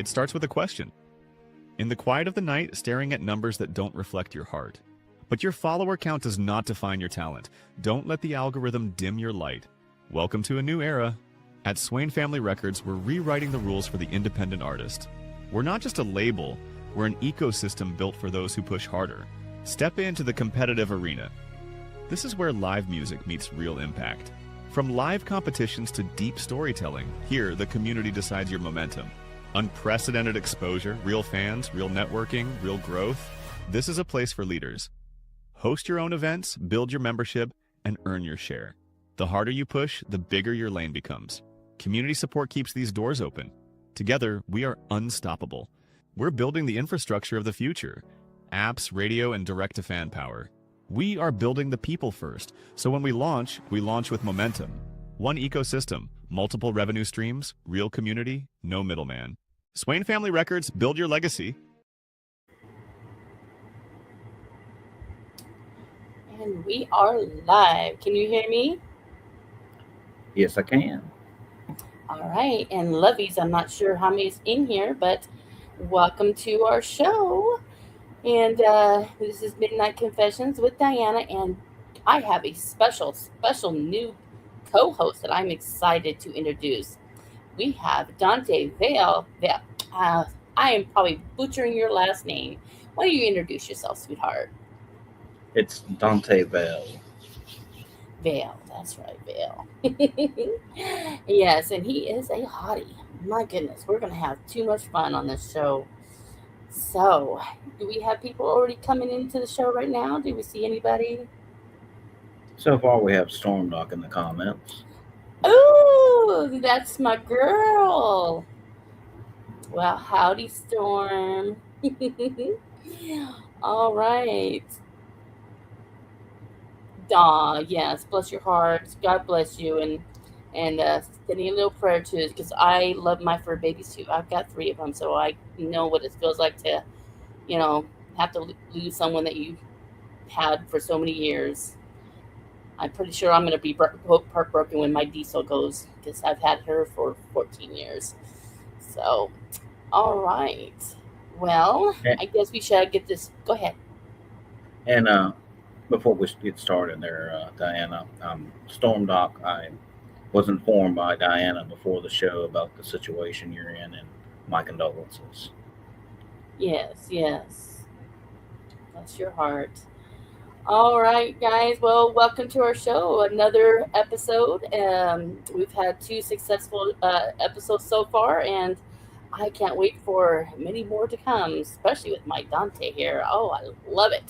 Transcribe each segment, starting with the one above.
It starts with a question. In the quiet of the night, staring at numbers that don't reflect your heart. But your follower count does not define your talent. Don't let the algorithm dim your light. Welcome to a new era. At Swain Family Records, we're rewriting the rules for the independent artist. We're not just a label, we're an ecosystem built for those who push harder. Step into the competitive arena. This is where live music meets real impact. From live competitions to deep storytelling, here the community decides your momentum. Unprecedented exposure, real fans, real networking, real growth. This is a place for leaders. Host your own events, build your membership, and earn your share. The harder you push, the bigger your lane becomes. Community support keeps these doors open. Together, we are unstoppable. We're building the infrastructure of the future. Apps, radio, and direct-to-fan power. We are building the people first, so when we launch with momentum. One ecosystem, multiple revenue streams, real community, no middleman. Swain Family Records, build your legacy. And we are live. Can you hear me? Yes, I can. All right. And lovies, I'm not sure how many's in here, but welcome to our show. And this is Midnight Confessions with Diana, and I have a special new co-host that I'm excited to introduce. We have Dante Vale. I am probably butchering your last name. Why don't you introduce yourself, sweetheart? It's Dante Vale. Vale, that's right, Vale. Yes, and he is a hottie. My goodness, we're going to have too much fun on this show. So, do we have people already coming into the show right now? Do we see anybody? So far, we have Storm Dock in the comments. Oh, that's my girl. Well, howdy, Storm. All right. Yes, bless your hearts. God bless you, and sending a little prayer to us because I love my fur babies too. I've got 3 of them, so I know what it feels like to, have to lose someone that you had for so many years. I'm pretty sure I'm going to be heartbroken when my diesel goes because I've had her for 14 years. So, all right. Well, I guess we should get this. Go ahead. And before we get started there, Diana, Storm Dock, I was informed by Diana before the show about the situation you're in, and my condolences. Yes. Bless your heart. All right, guys. Well, welcome to our show. Another episode. We've had 2 successful episodes so far, and I can't wait for many more to come, especially with my Dante here. Oh, I love it.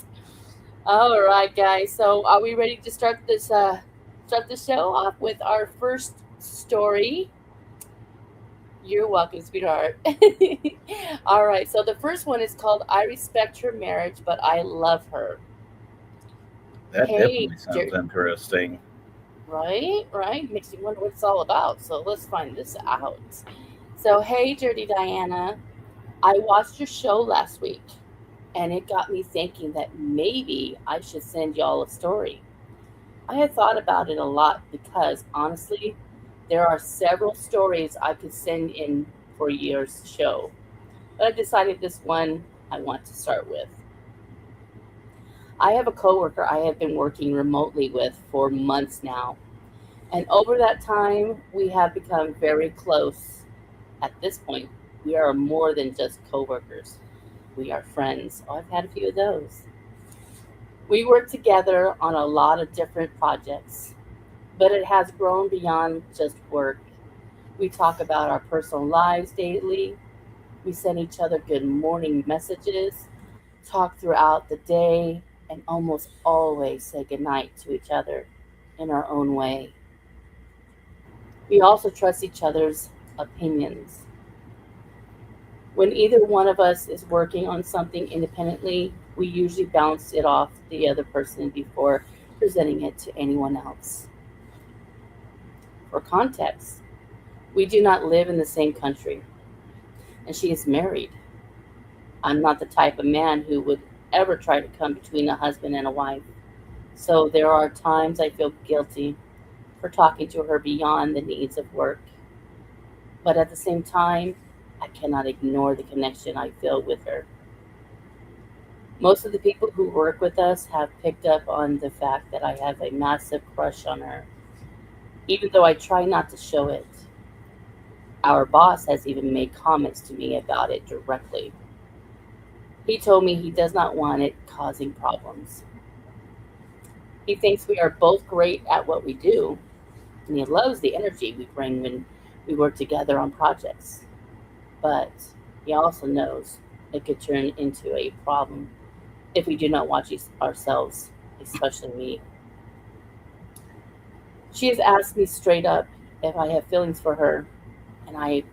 All right, guys. So, are we ready to start the show off with our first story? You're welcome, sweetheart. All right. So the first one is called "I Respect Her Marriage, but I Love Her." That Hey, definitely sounds interesting. right. Makes you wonder what it's all about. So let's find this out. So, hey, Dirty Diana, I watched your show last week, and it got me thinking that maybe I should send y'all a story. I had thought about it a lot because, honestly, there are several stories I could send in for your show, but I decided this one I want to start with. I have a coworker I have been working remotely with for months now, and over that time, we have become very close. At this point, we are more than just coworkers. We are friends. Oh, I've had a few of those. We work together on a lot of different projects, but it has grown beyond just work. We talk about our personal lives daily. We send each other good morning messages, talk throughout the day, and almost always say goodnight to each other in our own way. We also trust each other's opinions. When either one of us is working on something independently, we usually bounce it off the other person before presenting it to anyone else. For context, we do not live in the same country, and she is married. I'm not the type of man who would ever try to come between a husband and a wife, so there are times I feel guilty for talking to her beyond the needs of work. But at the same time, I cannot ignore the connection I feel with her. Most of the people who work with us have picked up on the fact that I have a massive crush on her, even though I try not to show it. Our boss has even made comments to me about it directly. He told me he does not want it causing problems. He thinks we are both great at what we do, and he loves the energy we bring when we work together on projects. But he also knows it could turn into a problem if we do not watch ourselves, especially me. She has asked me straight up if I have feelings for her, and I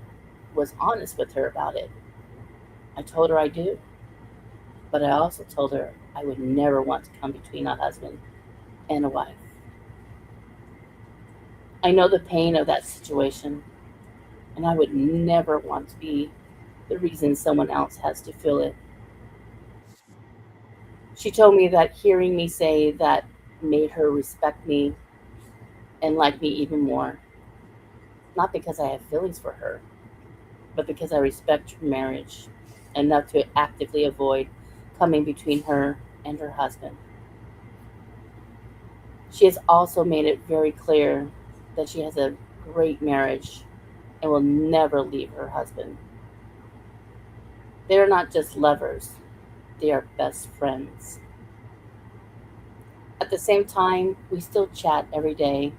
was honest with her about it. I told her I do, but I also told her I would never want to come between a husband and a wife. I know the pain of that situation, and I would never want to be the reason someone else has to feel it. She told me that hearing me say that made her respect me and like me even more, not because I have feelings for her, but because I respect her marriage enough to actively avoid coming between her and her husband. She has also made it very clear that she has a great marriage and will never leave her husband. They are not just lovers, they are best friends. At the same time, we still chat every day.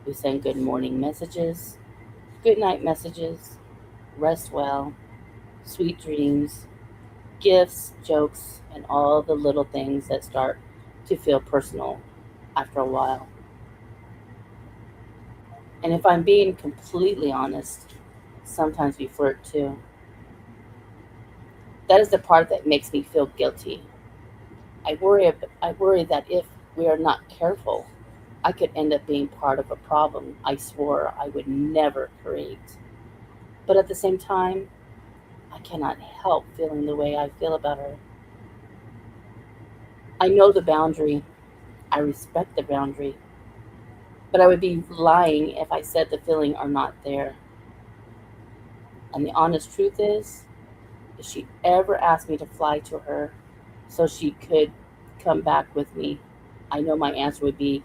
We send good morning messages, good night messages, rest well, sweet dreams, gifts, jokes, and all the little things that start to feel personal after a while. And if I'm being completely honest, sometimes we flirt too. That is the part that makes me feel guilty. I worry that if we are not careful, I could end up being part of a problem I swore I would never create. But at the same time, I cannot help feeling the way I feel about her. I know the boundary, I respect the boundary, but I would be lying if I said the feeling are not there. And the honest truth is, if she ever asked me to fly to her so she could come back with me, I know my answer would be,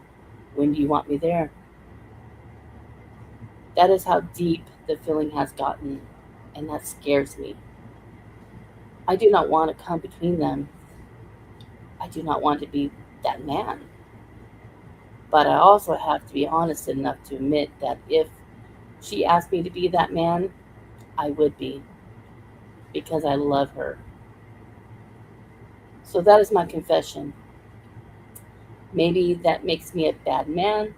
when do you want me there? That is how deep the feeling has gotten, and that scares me. I do not want to come between them. I do not want to be that man. But I also have to be honest enough to admit that if she asked me to be that man, I would be, because I love her. So that is my confession. Maybe that makes me a bad man.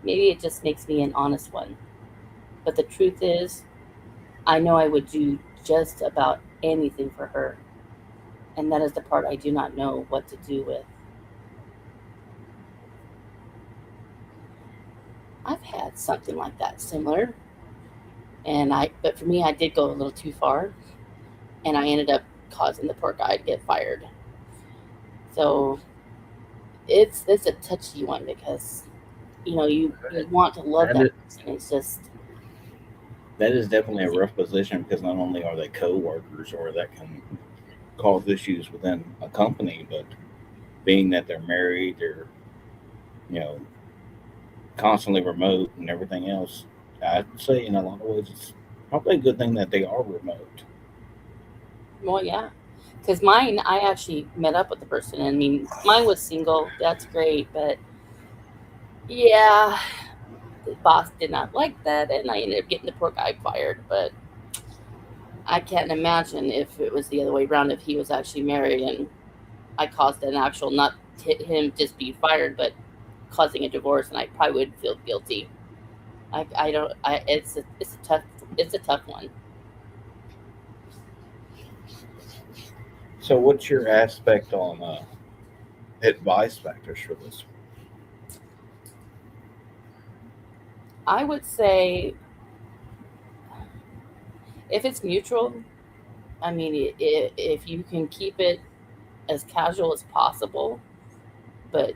Maybe it just makes me an honest one. But the truth is, I know I would do just about anything for her. And that is the part I do not know what to do with. I've had something like that similar, but for me, I did go a little too far, and I ended up causing the poor guy to get fired. So it's a touchy one because you want to love That that is, person. It's just that is definitely a easy. rough position because not only are they co-workers or that can cause issues within a company, but being that they're married, they're you know constantly remote and everything else. I'd say in a lot of ways it's probably a good thing that they are remote. Well, yeah, because mine, I actually met up with the person. And I mean, mine was single. That's great, but yeah, the boss did not like that, and I ended up getting the poor guy fired. But I can't imagine if it was the other way around, if he was actually married and I caused an actual, not him just be fired, but causing a divorce, and I probably would feel guilty. I don't. It's a tough one. So, what's your aspect on advice factors for this? I would say if it's mutual, I mean, if you can keep it as casual as possible, but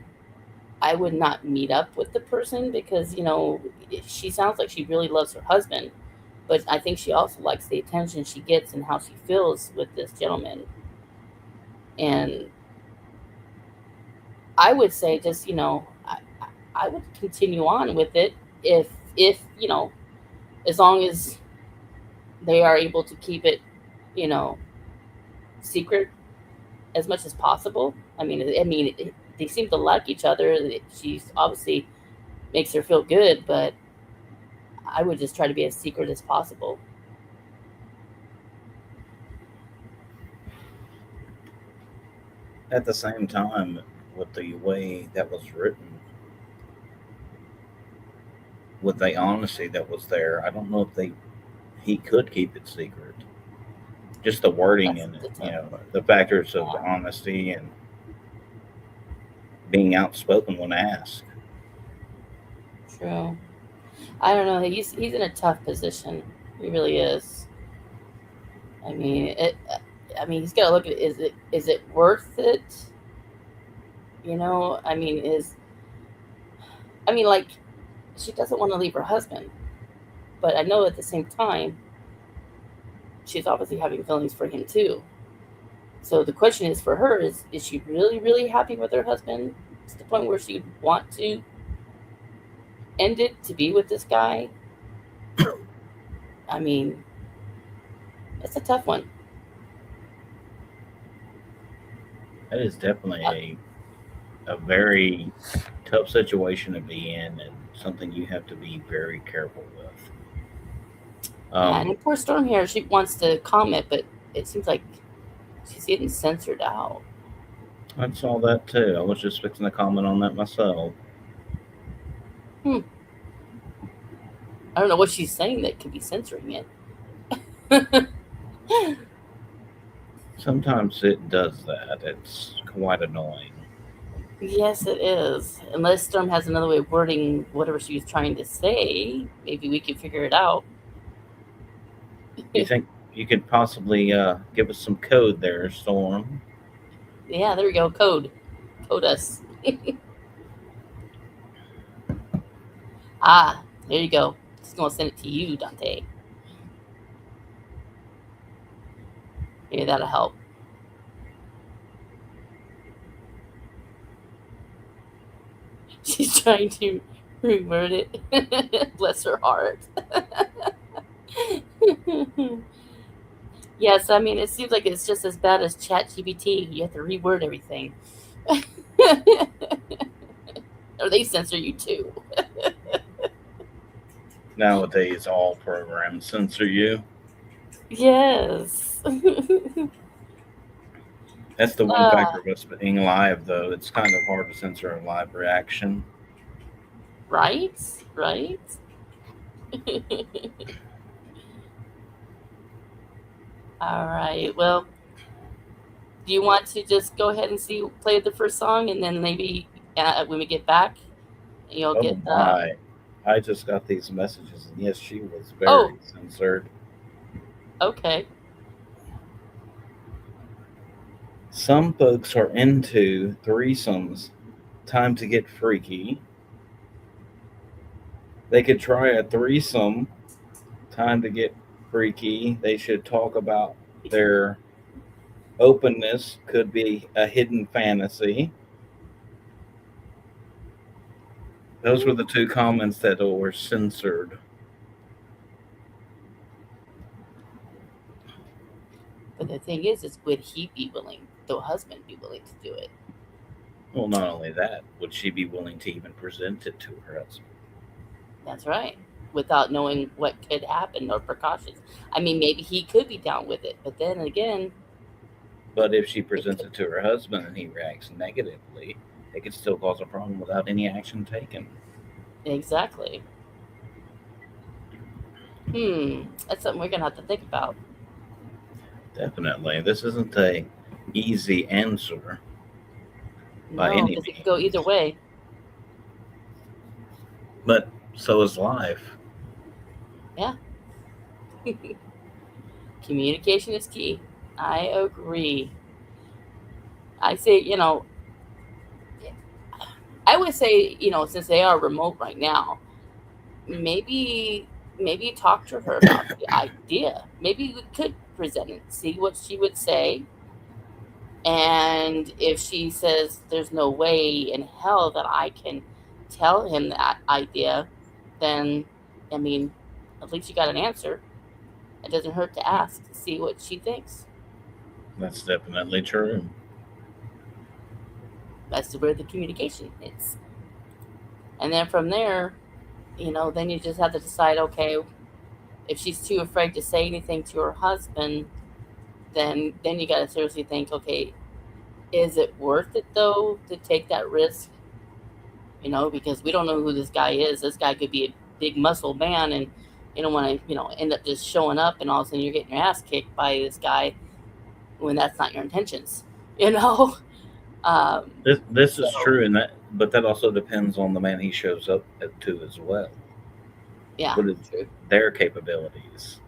I would not meet up with the person because she sounds like she really loves her husband, but I think she also likes the attention she gets and how she feels with this gentleman. And I would say just, I would continue on with it if as long as they are able to keep it, you know, secret as much as possible. They seem to like each other. She's obviously makes her feel good, but I would just try to be as secret as possible. At the same time, with the way that was written, with the honesty that was there, I don't know if he could keep it secret. Just the wording That's in the it, tough part. the factors of Yeah, honesty and being outspoken when asked. true. I don't know. He's in a tough position. He really is. I mean, he's got to look at is it worth it? Is like she doesn't want to leave her husband, but I know at the same time she's obviously having feelings for him too. So the question is for her is she really really happy with her husband to the point where she'd want to end it to be with this guy? I mean, it's a tough one. That is Uh, definitely a very tough situation to be in and something you have to be very careful with. yeah, Um, and poor Storm here, she wants to comment, but it seems like she's getting censored out. I saw that too. I was just fixing to comment on that myself. Hmm. I don't know what she's saying that could be censoring it. Sometimes it does that. It's quite annoying. Yes, it is. Unless Storm has another way of wording whatever she was trying to say, maybe we can figure it out. You think you could possibly give us some code there, Storm? Yeah, there we go. Code us. Ah, there you go. Just gonna send it to you, Dante. Maybe that'll help. She's trying to reword it. Bless her heart. Yes, it seems like it's just as bad as ChatGPT. You have to reword everything. Or they censor you too. Nowadays, all programs censor you. Yes. That's the one uh, factor of us being live, though. It's kind of hard to censor a live reaction. right? Right? All right. Well, do you want to just go ahead and play the first song, and then maybe when we get back, you'll Oh get the. my. I just got these messages, and yes, she was Oh, very censored. okay. Some folks are into threesomes. Time to get freaky. They could try a threesome. Time to get freaky. They should talk about their openness. Could be a hidden fantasy. Those were the two comments that were censored. But the thing is would he be willing, the husband be willing to do it? Well, not only that, would she be willing to even present it to her husband? That's right. Without knowing what could happen or precautions. Maybe he could be down with it, but then again, But if she it presents could, it to her husband and he reacts negatively, it could still cause a problem without any action taken. exactly. That's something we're gonna have to think about. Definitely. This isn't a easy answer by No, any because it could go either means. way. But so is life. Yeah. Communication is key. I agree. I say, I would say, since they are remote right now, maybe maybe talk to her about the idea. Maybe we could present it, see what she would say. And if she says there's no way in hell that I can tell him that idea, then, I mean, at least you got an answer. It doesn't hurt to ask to see what she thinks. That's definitely true. That's where the communication is. And then from there, then you just have to decide, okay, if she's too afraid to say anything to her husband, then you got to seriously think, okay, is it worth it though to take that risk? Because we don't know who this guy is. This guy could be a big muscle man, and you don't want to, end up just showing up and all of a sudden you're getting your ass kicked by this guy when that's not your intentions. This is true, but that also depends on the man he shows up to as well. Yeah, what is true. Their capabilities.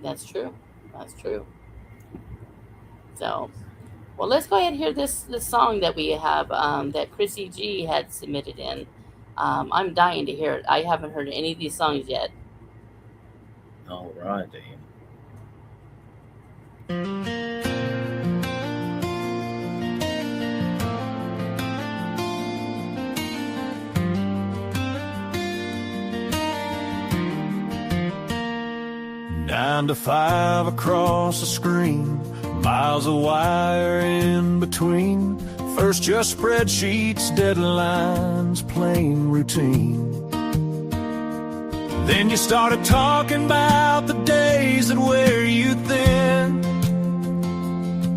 That's true. So, well, let's go ahead and hear this song that we have that Chrissy G had submitted in. I'm dying to hear it. I haven't heard any of these songs yet. All right, Dean. Nine to 5 across the screen, miles of wire in between. First just spreadsheets, deadlines, plain routine. Then you started talking about the days that wear you thin.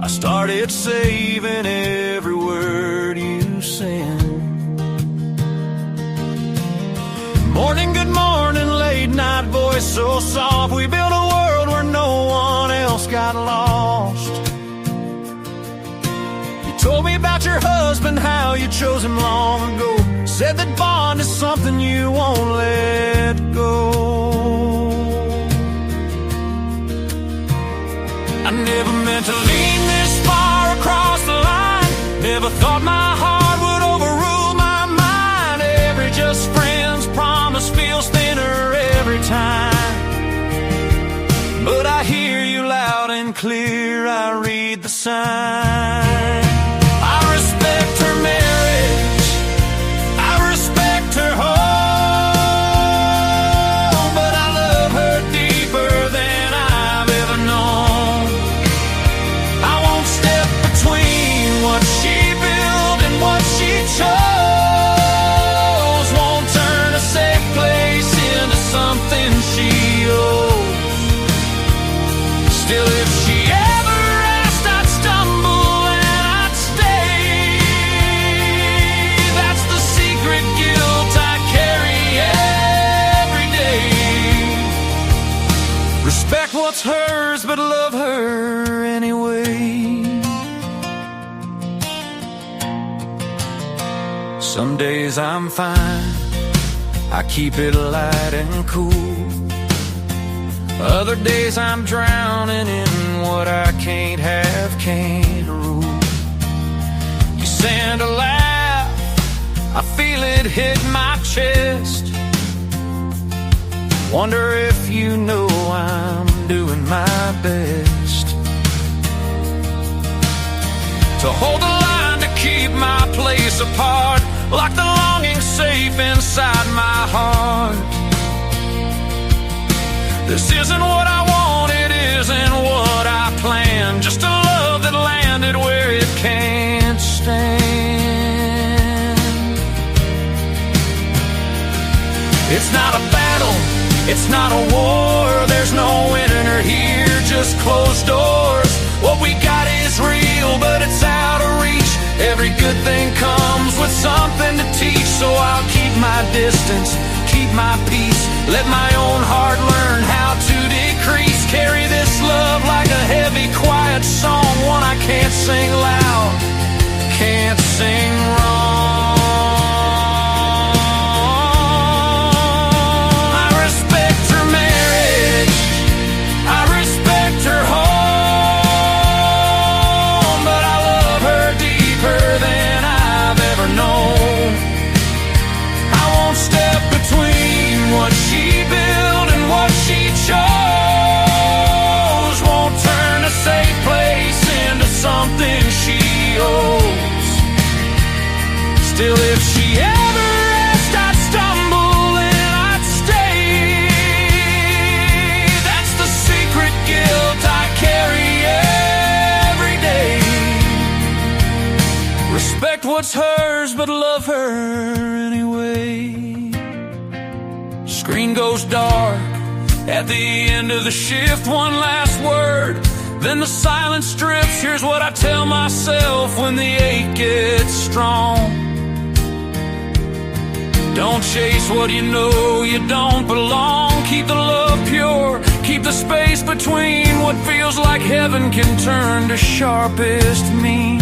I started saving every word you send. Morning, good morning, late night voice so soft. We built a world where no one else got lost. You told me about your husband, how you chose him long ago. Said that bond is something you won't let go. I never meant to lean this far across the line. Never thought my heart would overrule my mind. Every just friend's promise feels thinner every time. But I hear you loud and clear, I read the sign. I respect her marriage, I respect her home, but I love her deeper than I've ever known. I won't step between what she built and what she chose. Won't turn a safe place into something she owes. Still, if she ever asked, I'd stumble and I'd stay. That's the secret guilt I carry every day. Respect what's hers, but love her anyway. Some days I'm fine, I keep it light and cool. Other days I'm drowning in what I can't have, can't rule. You send a laugh, I feel it hit my chest. Wonder if you know I'm doing my best to hold the line, to keep my place apart, lock the longing safe inside my heart. This isn't what I want, it isn't what I planned. Just a love that landed where it can't stand. It's not a battle, it's not a war. There's no winning or here, just closed doors. What we got is real, but it's out of reach. Every good thing comes with something to teach. So I'll keep my distance, keep my peace, let my own heart learn how to decrease. Carry this love like a heavy, quiet song, one I can't sing loud, can't sing wrong. I respect her marriage, I respect her home, but I love her deeper than I've ever known. I won't step between what she built what's hers, but love her anyway. Screen goes dark at the end of the shift, one last word, then the silence strips. Here's what I tell myself when the ache gets strong. Don't chase what you know you don't belong. Keep the love pure, keep the space between. What feels like heaven can turn to sharpest mean.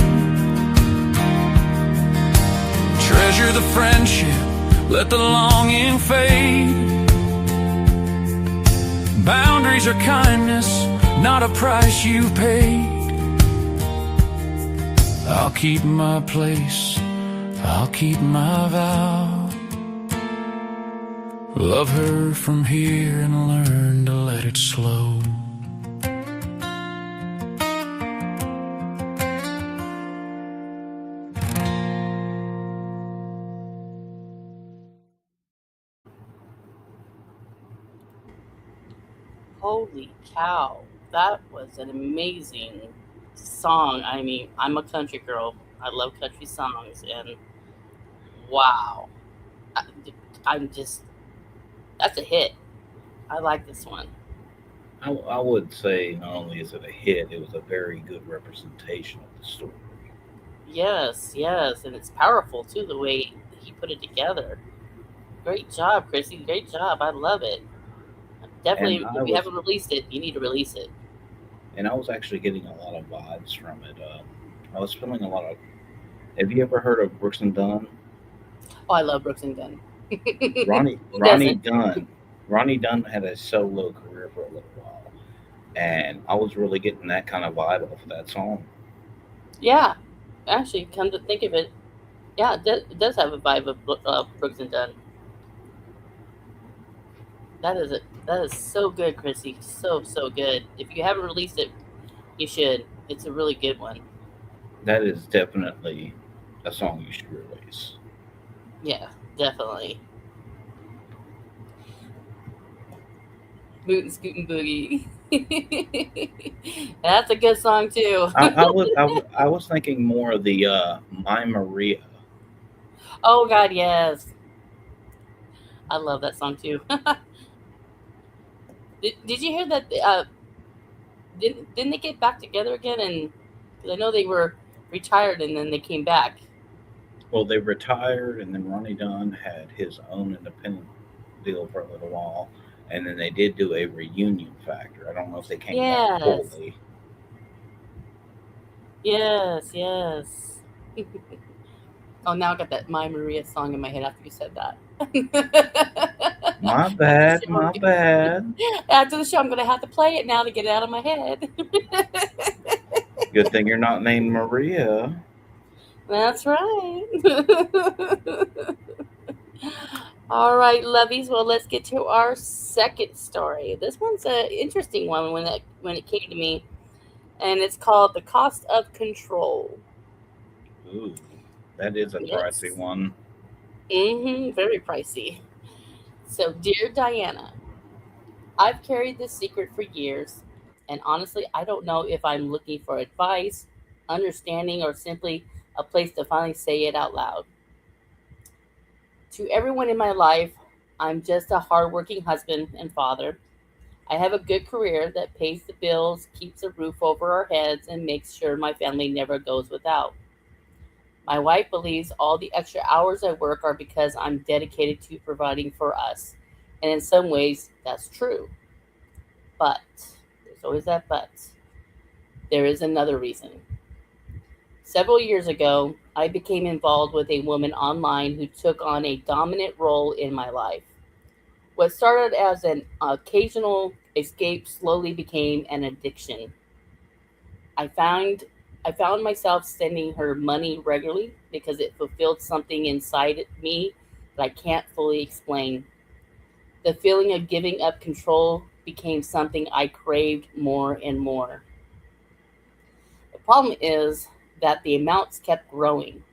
Treasure the friendship, let the longing fade. Boundaries are kindness, not a price you paid. I'll keep my place, I'll keep my vow. Love her from here and learn to let it slow. Holy cow, that was an amazing song. I mean, I'm a country girl. I love country songs, and wow. I'm just, that's a hit. I like this one. I would say not only is it a hit, it was a very good representation of the story. Yes, yes, and it's powerful too, the way he put it together. Great job, Chrissy. Great job. I love it. Definitely, And if you haven't released it, you need to release it. I was actually getting a lot of vibes from it. I was feeling a lot of. Have you ever heard of Brooks and Dunn? Oh, I love Brooks and Dunn. Ronnie Who doesn't? Dunn. Ronnie Dunn had a solo career for a little while, and I was really getting that kind of vibe off of that song. Yeah, actually, come to think of it, yeah, it does have a vibe of Brooks and Dunn. That is it. That is so good, Chrissy. So good. If you haven't released it, you should. It's a really good one. That is definitely a song you should release. Yeah, definitely. Boot and Scoot and Boogie. That's a good song too. I was thinking more of the My Maria. Oh God, yes. I love that song too. Did you hear that? Didn't they get back together again? And 'cause I know they were retired and then they came back. Well, they retired, and then Ronnie Dunn had his own independent deal for a little while, and then they did do a reunion factor. I don't know if they came back Yes. fully. Yes. Oh, now I got that My Maria song in my head after you said that. My bad, my bad. After the show, I'm going to have to play it now to get it out of my head. Good thing you're not named Maria. That's right. All right, lovies. Well, let's get to our second story. This one's an interesting one when it came to me, and it's called "The Cost of Control." Ooh, that is a Yes. pricey one. Very pricey. So, dear Diana, I've carried this secret for years, and honestly, I don't know if I'm looking for advice, understanding, or simply a place to finally say it out loud. To everyone in my life, I'm just a hardworking husband and father. I have a good career that pays the bills, keeps a roof over our heads, and makes sure my family never goes without. My wife believes all the extra hours I work are because I'm dedicated to providing for us. And in some ways, that's true. But, there's always that but. There is another reason. Several years ago, I became involved with a woman online who took on a dominant role in my life. What started as an occasional escape slowly became an addiction. I found I found myself sending her money regularly because it fulfilled something inside me that I can't fully explain. The feeling of giving up control became something I craved more and more. The problem is that the amounts kept growing.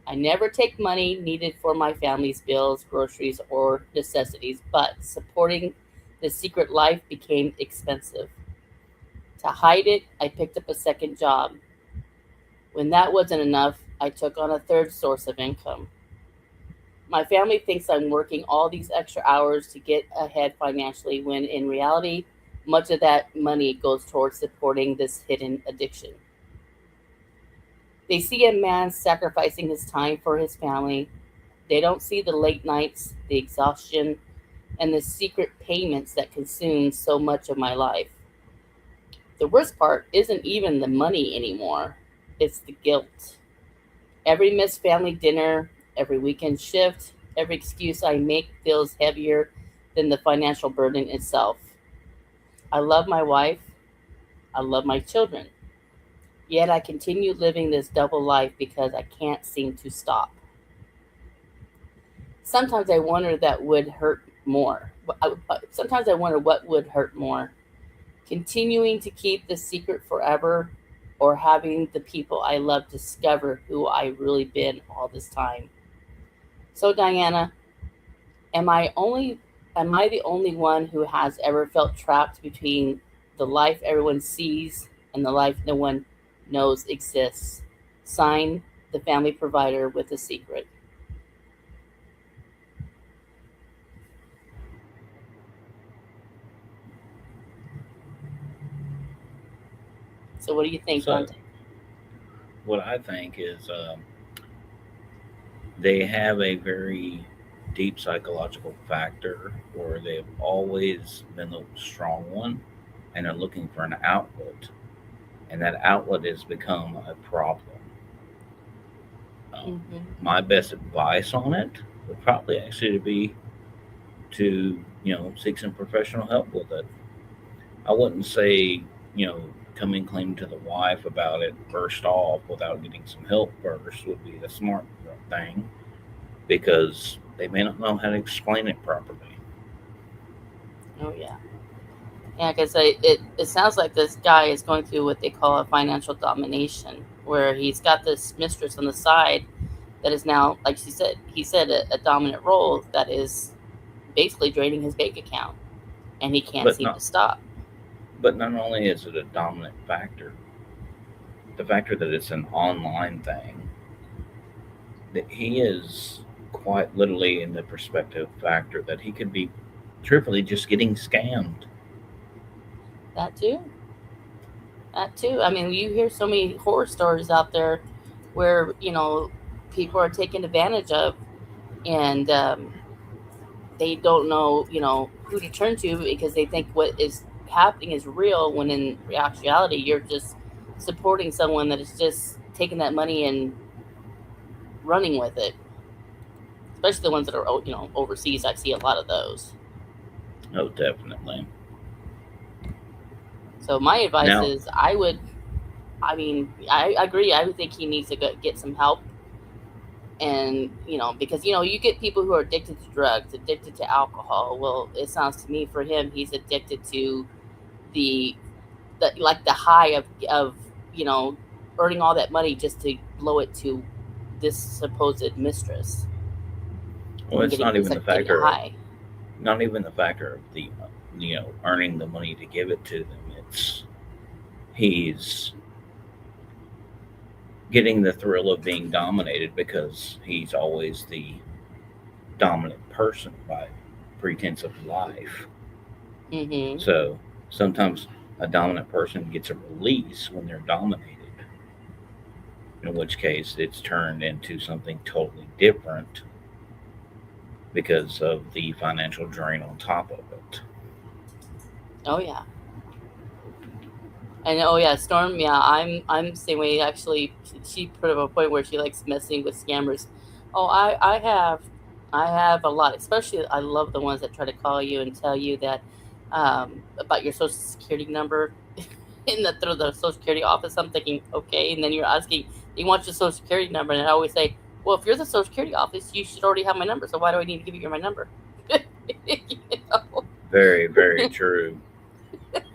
I never take money needed for my family's bills, groceries, or necessities, but supporting the secret life became expensive. To hide it, I picked up a second job. When that wasn't enough, I took on a third source of income. My family thinks I'm working all these extra hours to get ahead financially when in reality, much of that money goes towards supporting this hidden addiction. They see a man sacrificing his time for his family. They don't see the late nights, the exhaustion, and the secret payments that consume so much of my life. The worst part isn't even the money anymore, it's the guilt. Every missed family dinner, every weekend shift, every excuse I make feels heavier than the financial burden itself. I love my wife, I love my children, yet I continue living this double life because I can't seem to stop. Sometimes I wonder that would hurt more. Sometimes I wonder what would hurt more, continuing to keep the secret forever or having the people I love discover who I really been all this time. So Diana, am I only am I the only one who has ever felt trapped between the life everyone sees and the life no one knows exists? Sign, the family provider with a secret. So what do you think, So, Dante? what I think is they have a very deep psychological factor where they've always been the strong one and are looking for an outlet. And that outlet has become a problem. Um, Hmm. my best advice on it would probably actually be to, seek some professional help with it. I wouldn't say, you know, coming clean to the wife about it first off without getting some help first would be the smart thing because they may not know how to explain it properly. Oh yeah, yeah. Because it sounds like this guy is going through what they call a financial domination, where he's got this mistress on the side that is now, like he said, a dominant role that is basically draining his bank account, and he can't But seem to not stop. but not only is it a dominant factor, the factor that it's an online thing, that he is quite literally in the perspective factor that he could be truthfully just getting scammed. That too. That too. I mean, you hear so many horror stories out there where people are taken advantage of, and they don't know who to turn to because they think what is happening is real when in reality you're just supporting someone that is just taking that money and running with it, especially the ones that are overseas. I see a lot of those. Oh, definitely. So my advice Now, is I agree. I would think he needs to get some help. And because you get people who are addicted to drugs, addicted to alcohol. Well, it sounds to me for him he's addicted to the like the high of you know earning all that money just to blow it to this supposed mistress well, and it's getting not even the getting a factor of high. not even the factor of the earning the money to give it to them. It's he's getting the thrill of being dominated because he's always the dominant person by pretense of life. Mm-hmm. So sometimes a dominant person gets a release when they're dominated, in which case it's turned into something totally different because of the financial drain on top of it. Oh yeah. And oh yeah, Storm. Yeah, I'm the same way. Actually, she put up a point where she likes messing with scammers. Oh, I have a lot. Especially, I love the ones that try to call you and tell you that about your social security number in through the social security office. I'm thinking, okay, and then you're asking, you want your social security number, and I always say, well, if you're the social security office, you should already have my number. So why do I need to give you my number? you know? Very, very true.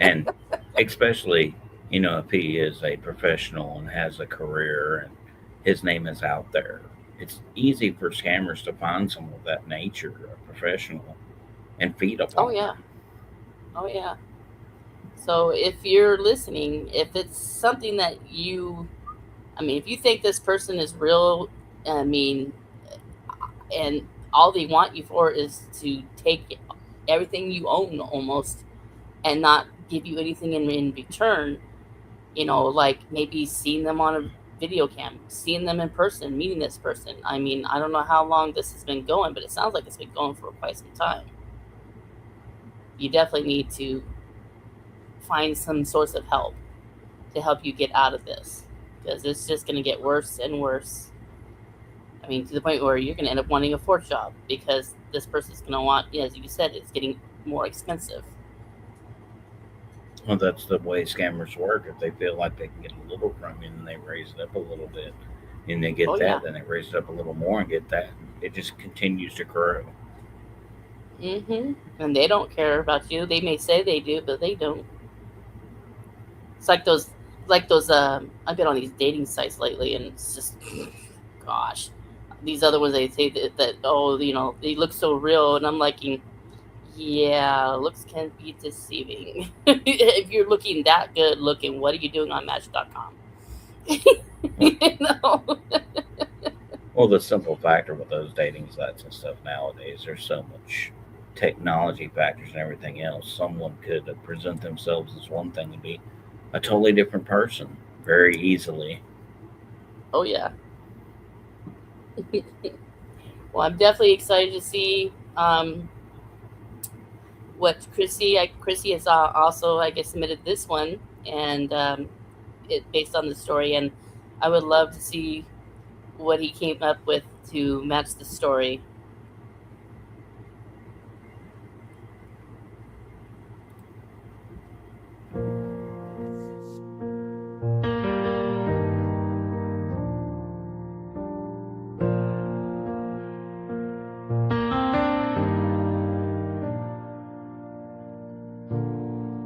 And especially, if he is a professional and has a career and his name is out there, it's easy for scammers to find someone of that nature, a professional, and feed Oh upon yeah, them. oh yeah. So if you're listening, if it's something that you I mean, if you think this person is real, I mean, and all they want you for is to take everything you own almost and not give you anything in return, you know, like maybe seeing them on a video cam, seeing them in person, meeting this person. I mean, I don't know how long this has been going, but it sounds like it's been going for quite some time. You definitely need to find some source of help to help you get out of this, because it's just going to get worse and worse. I mean, to the point where you're going to end up wanting a fourth job because this person's going to want, as you said, it's getting more expensive. Well, that's the way scammers work. If they feel like they can get a little from you, then they raise it up a little bit. And they get then they raise it up a little more and get that. It just continues to grow. And they don't care about you. They may say they do, but they don't. It's like those I've been on these dating sites lately, and it's just, gosh, these other ones, they say that oh, you know, they look so real, and I'm like, yeah, looks can be deceiving. If you're looking that good looking, what are you doing on Match.com? You know? Well, the simple factor with those dating sites and stuff nowadays, there's so much technology factors and everything else. Someone could present themselves as one thing and be a totally different person very easily. Oh, yeah. Well, I'm definitely excited to see what Chrissy has also, I guess, submitted this one, and it based on the story, and I would love to see what he came up with to match the story.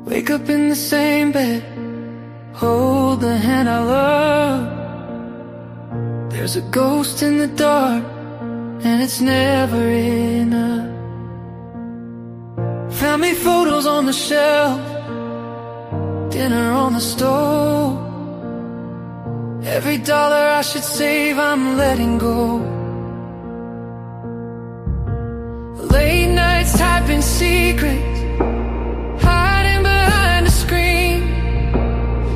Wake up in the same bed, hold the hand I love. There's a ghost in the dark, and it's never enough. Family photos on the shelf, dinner on the stove. Every dollar I should save, I'm letting go. Late nights typing secrets,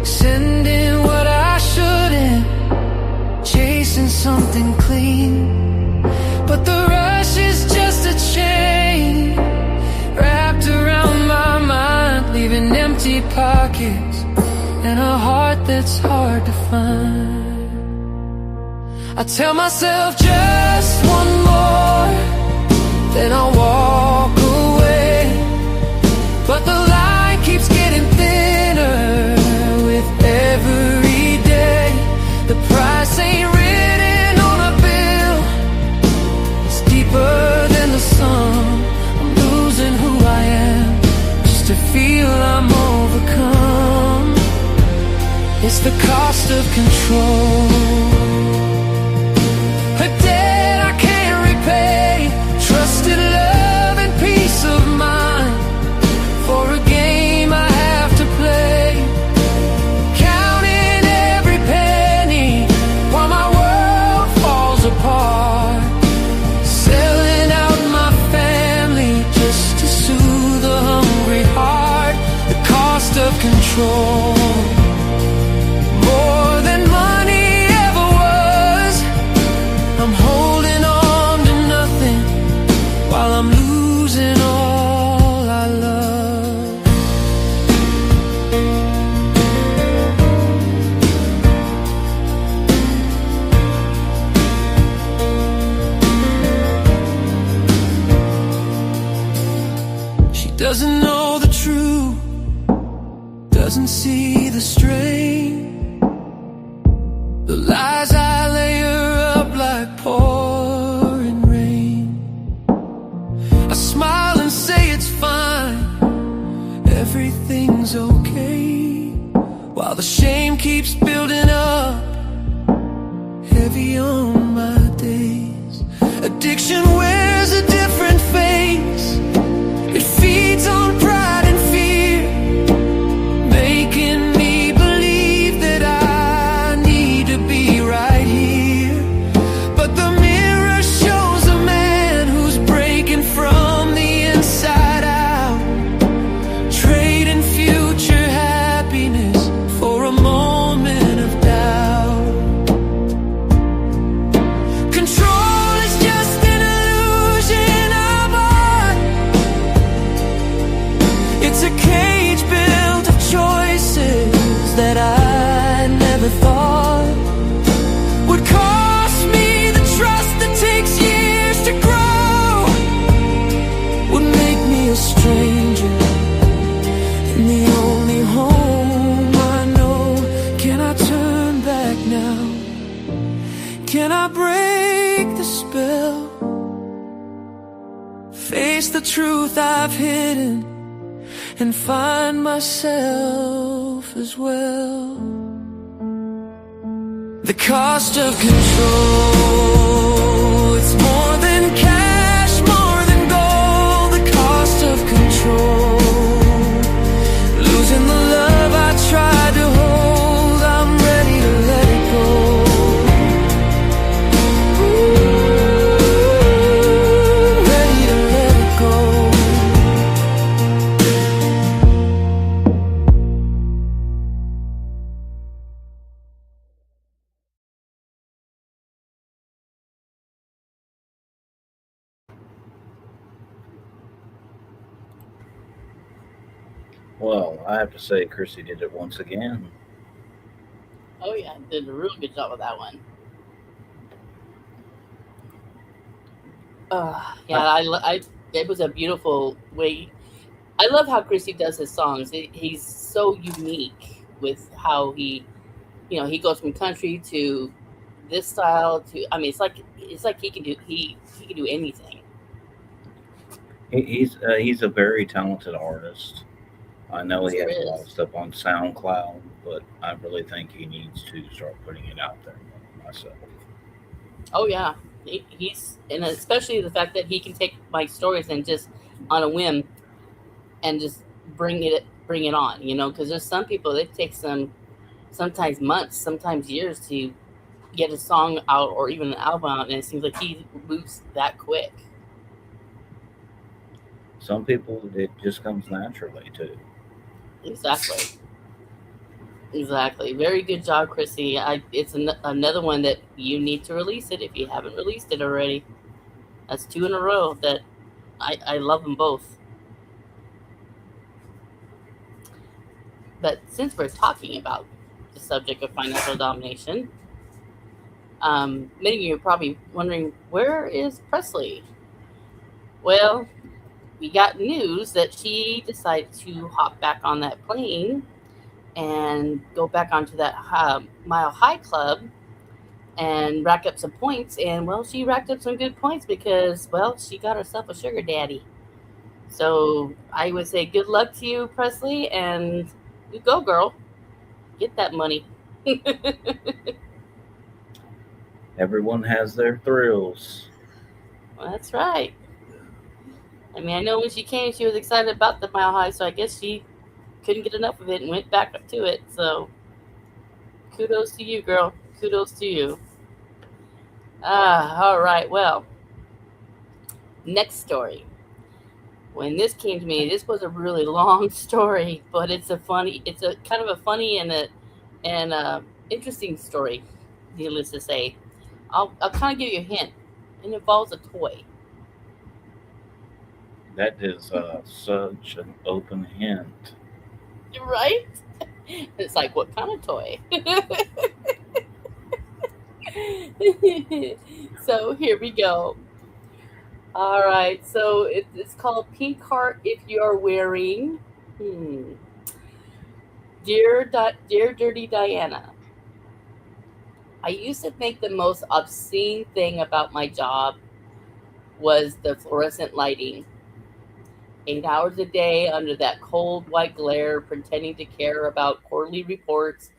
sending what I shouldn't, chasing something clean. But the rush is just a chain wrapped around my mind, leaving empty pockets and a heart that's hard to find. I tell myself just one more, then I'll walk away. But the line keeps getting thinner every day. The price ain't written on a bill, it's deeper than the sun. I'm losing who I am just to feel I'm overcome. It's the cost of control, a debt I can't repay. Trusted love and peace of mind for a game I have to play. Apart, selling out my family just to soothe a hungry heart. The cost of control, more than money ever was. I'm holding on to nothing while I'm losing all I love. Doesn't know the truth, doesn't see the strain. The lies I lay her up like pouring rain. I smile and say it's fine, everything's okay, while the shame keeps building up, heavy on my days. Addiction wears a different face, it feeds on pride and fear, making me believe that I need to be Can I break the spell? Face the truth I've hidden and find myself as well. The cost of control, it's more than cash, more than gold. The cost of control, losing the love I tried to hold. I'm ready to let it go. Ready to let it go. Well, I have to say, Chrissy did it once again. Oh yeah, did a real good job with that one. Yeah, it was a beautiful way. I love how Chrissy does his songs. He's so unique with how he goes from country to this style to. I mean, it's like he can do anything. He's a very talented artist. I know He he sure has a lot of is. stuff on SoundCloud, but I really think he needs to start putting it out there myself. Oh yeah, he's and especially the fact that he can take my stories and just on a whim and just bring it on. Because there's some people that take sometimes months, sometimes years to get a song out or even an album out, and it seems like he moves that quick. Some people, it just comes naturally too. Exactly. Exactly. Very good job, Chrissy. It's another one that you need to release it if you haven't released it already. That's two in a row that I love them both. But since we're talking about the subject of financial domination, many of you are probably wondering, where is Presley? Well, we got news that she decided to hop back on that plane and go back onto that Mile High Club and rack up some points. And, well, she racked up some good points because, well, she got herself a sugar daddy. So I would say good luck to you, Presley, and you go, girl. Get that money. Everyone has their thrills. Well, that's right. I mean, I know when she came, she was excited about the Mile High, so I guess she couldn't get enough of it and went back to it. So kudos to you, girl. Kudos to you. All right. Well, next story. When this came to me, this was a really long story, but it's a kind of a funny and interesting story. Needless to say, I'll kind of give you a hint. It involves a toy, That is such an open hint. right? It's like, what kind of toy? So here we go. All right, so it's called Pink Heart If You're Wearing. Hmm. Dear Dirty Diana, I used to think the most obscene thing about my job was the fluorescent lighting. 8 hours a day under that cold white glare, pretending to care about quarterly reports,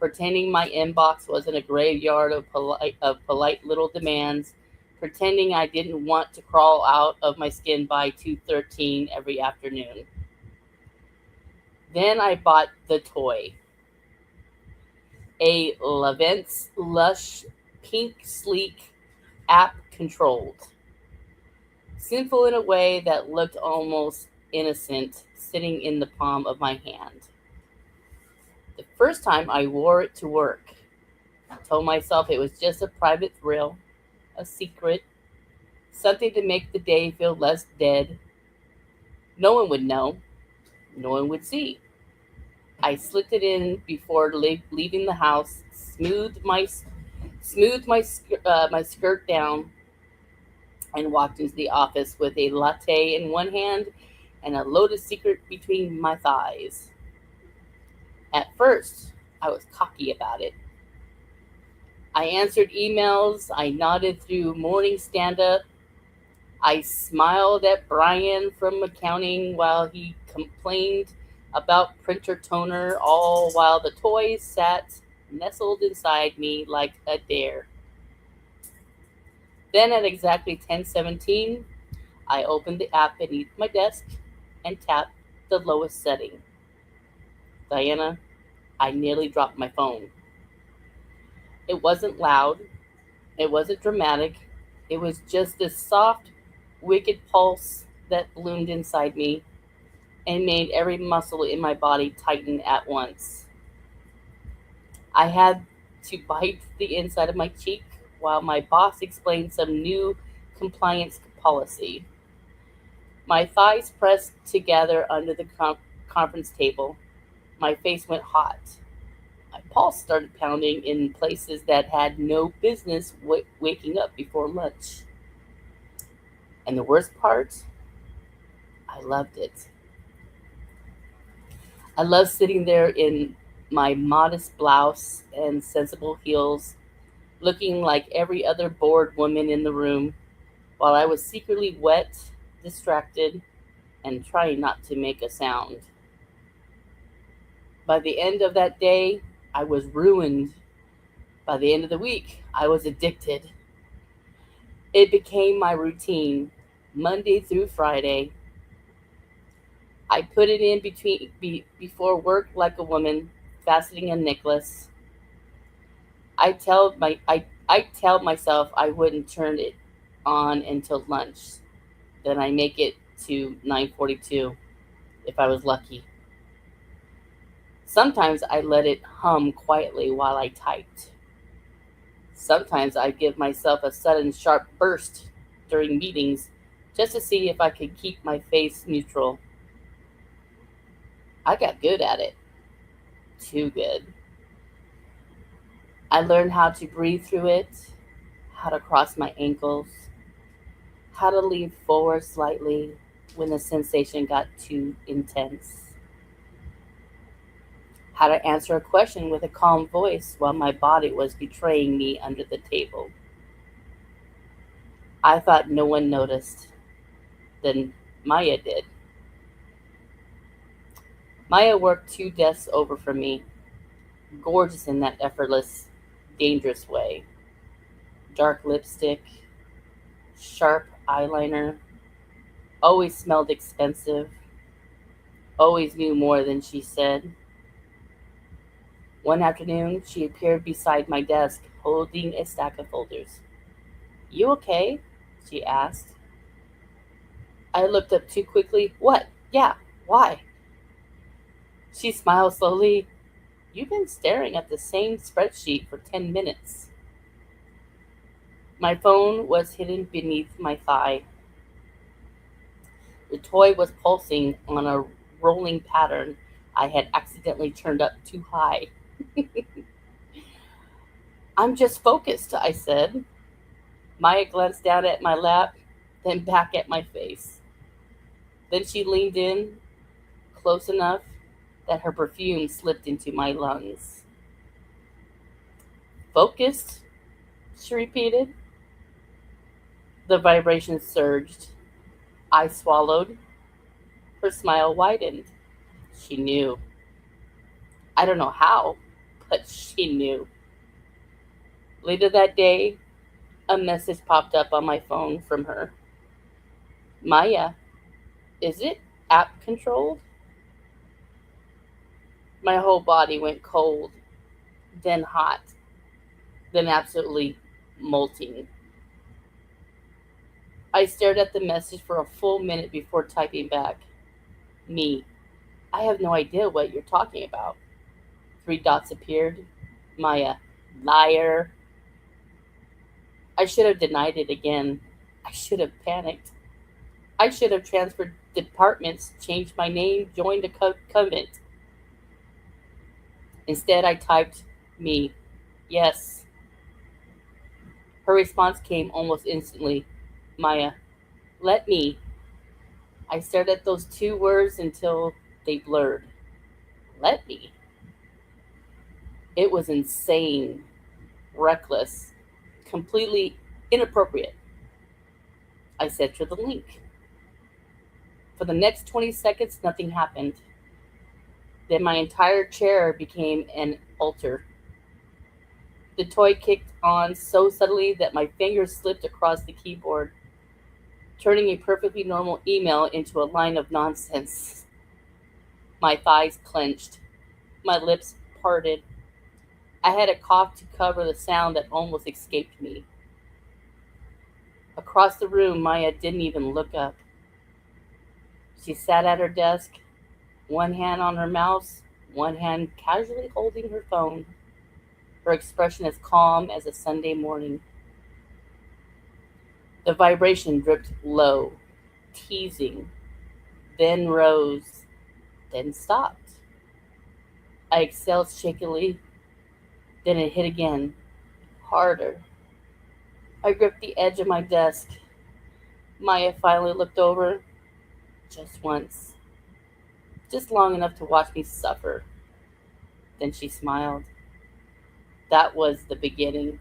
pretending my inbox wasn't a graveyard of polite little demands, pretending I didn't want to crawl out of my skin by 2:13 every afternoon. Then I bought the toy, a Levent's Lush Pink Sleek app controlled. Simple in a way that looked almost innocent, sitting in the palm of my hand. The first time I wore it to work, I told myself it was just a private thrill, a secret, something to make the day feel less dead. No one would know, no one would see. I slipped it in before leaving the house, smoothed my skirt down, and walked into the office with a latte in one hand and a loaded secret between my thighs. At first, I was cocky about it. I answered emails. I nodded through morning stand up. I smiled at Brian from accounting while he complained about printer toner, all while the toys sat nestled inside me like a dare. Then at exactly 10:17, I opened the app beneath my desk and tapped the lowest setting. Diana, I nearly dropped my phone. It wasn't loud, it wasn't dramatic, it was just this soft, wicked pulse that bloomed inside me and made every muscle in my body tighten at once. I had to bite the inside of my cheek while my boss explained some new compliance policy. My thighs pressed together under the conference table. My face went hot. My pulse started pounding in places that had no business waking up before lunch. And the worst part, I loved it. I loved sitting there in my modest blouse and sensible heels, looking like every other bored woman in the room, while I was secretly wet, distracted, and trying not to make a sound. By the end of that day, I was ruined. By the end of the week, I was addicted. It became my routine, Monday through Friday. I put it in before work like a woman, fastening a necklace. I tell myself I wouldn't turn it on until lunch. Then I make it to 9:42 if I was lucky. Sometimes I let it hum quietly while I typed. Sometimes I give myself a sudden sharp burst during meetings just to see if I could keep my face neutral. I got good at it. Too good. I learned how to breathe through it, how to cross my ankles, how to lean forward slightly when the sensation got too intense, how to answer a question with a calm voice while my body was betraying me under the table. I thought no one noticed. Then Maya did. Maya worked 2 desks over from me, gorgeous in that effortless, dangerous way. Dark lipstick, sharp eyeliner, always smelled expensive, always knew more than she said. One afternoon, she appeared beside my desk, holding a stack of folders. "You okay?" she asked. I looked up too quickly. "What? Yeah, why?" She smiled slowly. "You've been staring at the same spreadsheet for 10 minutes. My phone was hidden beneath my thigh. The toy was pulsing on a rolling pattern I had accidentally turned up too high. "I'm just focused," I said. Maya glanced down at my lap, then back at my face. Then she leaned in, close enough that her perfume slipped into my lungs. "Focused?" she repeated. The vibration surged. I swallowed. Her smile widened. She knew. I don't know how, but she knew. Later that day, a message popped up on my phone from her. "Maya, is it app controlled?" My whole body went cold, then hot, then absolutely molting. I stared at the message for a full minute before typing back. "Me, I have no idea what you're talking about." 3 dots appeared. Maya, liar. I should have denied it again. I should have panicked. I should have transferred departments, changed my name, joined a convent. Instead, I typed me. "Yes." Her response came almost instantly. "Maya, let me." I stared at those 2 words until they blurred. Let me. It was insane. reckless, completely inappropriate. I sent her the link. For the next 20 seconds, nothing happened. Then my entire chair became an altar. The toy kicked on so subtly that my fingers slipped across the keyboard, turning a perfectly normal email into a line of nonsense. My thighs clenched. My lips parted. I had a cough to cover the sound that almost escaped me. Across the room, Maya didn't even look up. She sat at her desk, one hand on her mouse, one hand casually holding her phone, her expression as calm as a Sunday morning. The vibration dripped low, teasing, then rose, then stopped. I exhaled shakily, then it hit again, harder. I gripped the edge of my desk. Maya finally looked over, just once, just long enough to watch me suffer. Then she smiled. That was the beginning.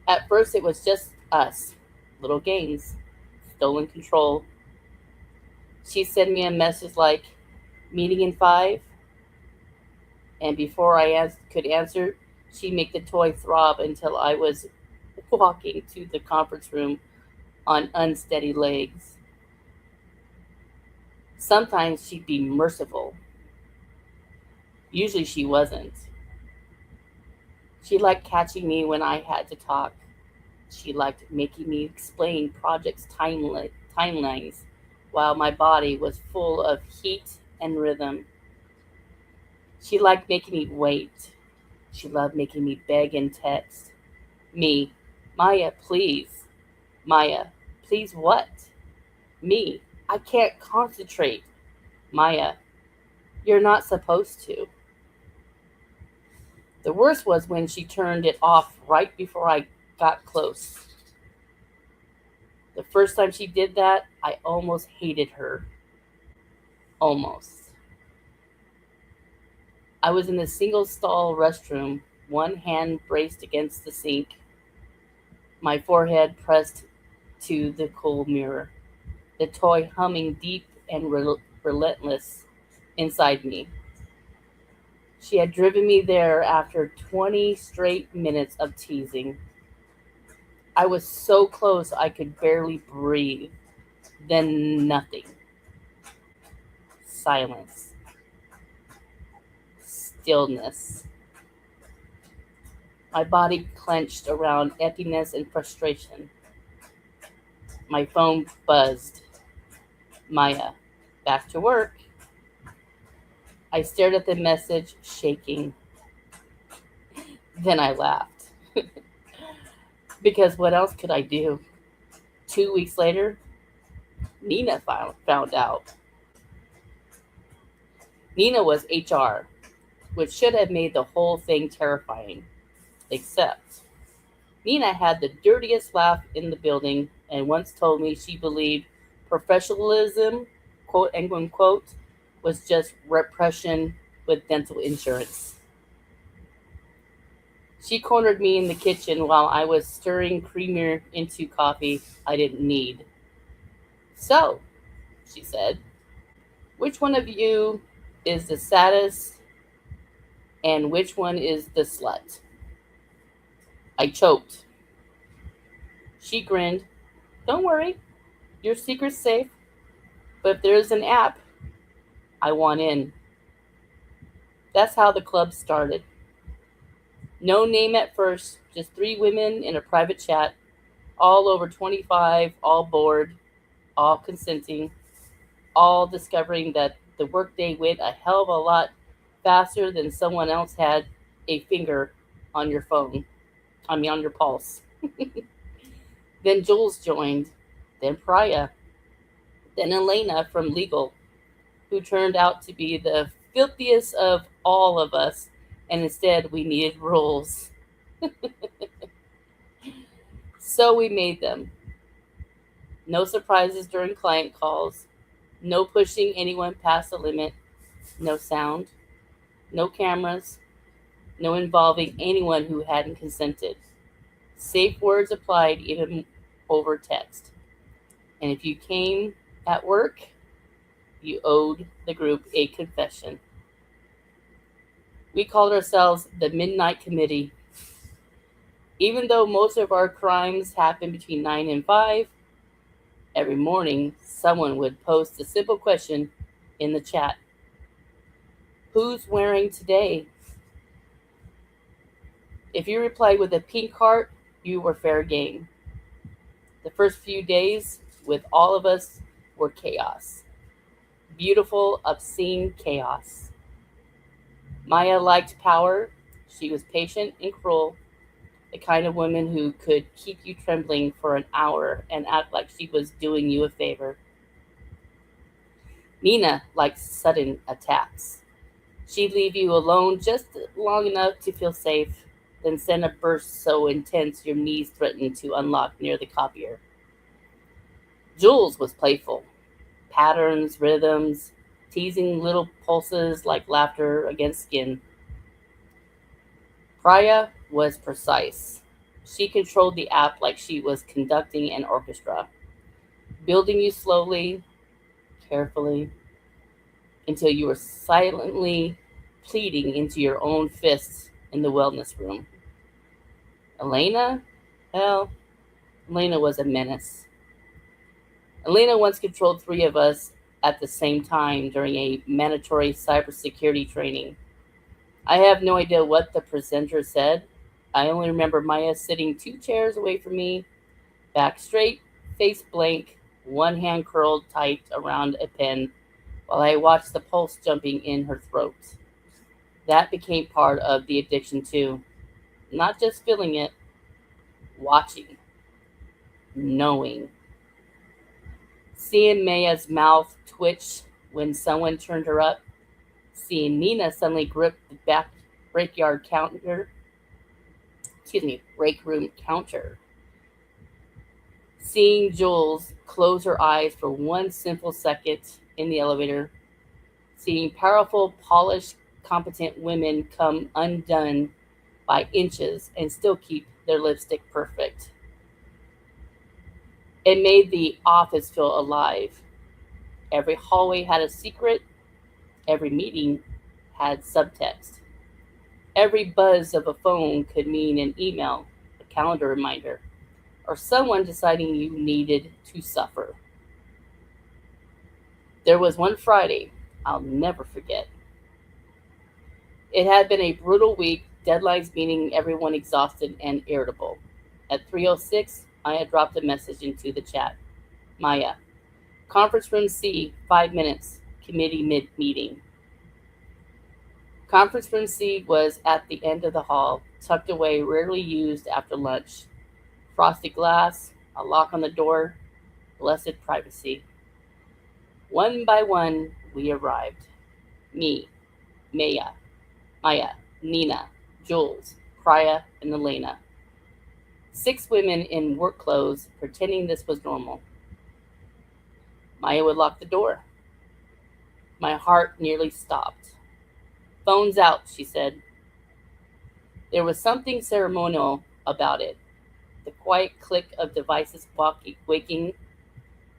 At first, it was just us, little games, stolen control. She sent me a message like, meeting in 5, and before I could answer, she'd make the toy throb until I was walking to the conference room on unsteady legs. Sometimes she'd be merciful. Usually she wasn't. She liked catching me when I had to talk. She liked making me explain projects' timelines while my body was full of heat and rhythm. She liked making me wait. She loved making me beg and text. Me, Maya, please. Maya, please what? Me, I can't concentrate. Maya, you're not supposed to. The worst was when she turned it off right before I got close. The first time she did that, I almost hated her. Almost. I was in the single stall restroom, one hand braced against the sink, my forehead pressed to the cool mirror, the toy humming deep and relentless inside me. She had driven me there after 20 straight minutes of teasing. I was so close I could barely breathe. Then nothing. Silence. Stillness. My body clenched around emptiness and frustration. My phone buzzed. Maya, back to work. I stared at the message, shaking. Then I laughed. Because what else could I do? 2 weeks later, Nina found out. Nina was HR, which should have made the whole thing terrifying. Except, Nina had the dirtiest laugh in the building and once told me she believed professionalism, quote unquote, was just repression with dental insurance. She cornered me in the kitchen while I was stirring creamer into coffee I didn't need. So, she said, which one of you is the saddest and which one is the slut? I choked. She grinned. Don't worry, your secret's safe. But if there's an app, I want in. That's how the club started. No name at first, just 3 women in a private chat, all over 25, all bored, all consenting, all discovering that the workday went a hell of a lot faster than someone else had a finger on your phone. On your pulse. Then Jules joined, then Priya, then Elena from legal, who turned out to be the filthiest of all of us, and instead we needed rules. So we made them. No surprises during client calls, no pushing anyone past the limit, no sound, no cameras, no involving anyone who hadn't consented. Safe words applied even over text. And if you came at work, you owed the group a confession. We called ourselves the Midnight Committee. Even though most of our crimes happened between 9 and 5, every morning someone would post a simple question in the chat. Who's wearing today? If you replied with a pink heart, you were fair game. The first few days with all of us were chaos. Beautiful, obscene chaos. Maya liked power. She was patient and cruel, the kind of woman who could keep you trembling for an hour and act like she was doing you a favor. Nina liked sudden attacks. She'd leave you alone just long enough to feel safe, then send a burst so intense your knees threatened to unlock near the copier. Jules was playful. Patterns, rhythms, teasing little pulses like laughter against skin. Priya was precise. She controlled the app like she was conducting an orchestra, building you slowly, carefully, until you were silently pleading into your own fists in the wellness room. Elena? Well, Elena was a menace. Elena once controlled 3 of us at the same time during a mandatory cybersecurity training. I have no idea what the presenter said. I only remember Maya sitting 2 chairs away from me, back straight, face blank, one hand curled tight around a pen, while I watched the pulse jumping in her throat. That became part of the addiction too. Not just feeling it, watching, knowing. Seeing Maya's mouth twitch when someone turned her up, seeing Nina suddenly grip the back break room counter. Seeing Jules close her eyes for one simple second in the elevator. Seeing powerful, polished, competent women come undone by inches and still keep their lipstick perfect. It made the office feel alive. Every hallway had a secret. Every meeting had subtext. Every buzz of a phone could mean an email, a calendar reminder, or someone deciding you needed to suffer. There was one Friday I'll never forget. It had been a brutal week, deadlines meaning everyone exhausted and irritable. At 3:06, I had dropped a message into the chat. Maya, conference room C, 5 minutes, committee mid-meeting. Conference room C was at the end of the hall, tucked away, rarely used after lunch. Frosted glass, a lock on the door, blessed privacy. One by one, we arrived. Me, Maya, Nina, Jules, Priya, and Elena. 6 women in work clothes, pretending this was normal. Maya would lock the door. My heart nearly stopped. Phone's out, she said. There was something ceremonial about it. The quiet click of devices waking,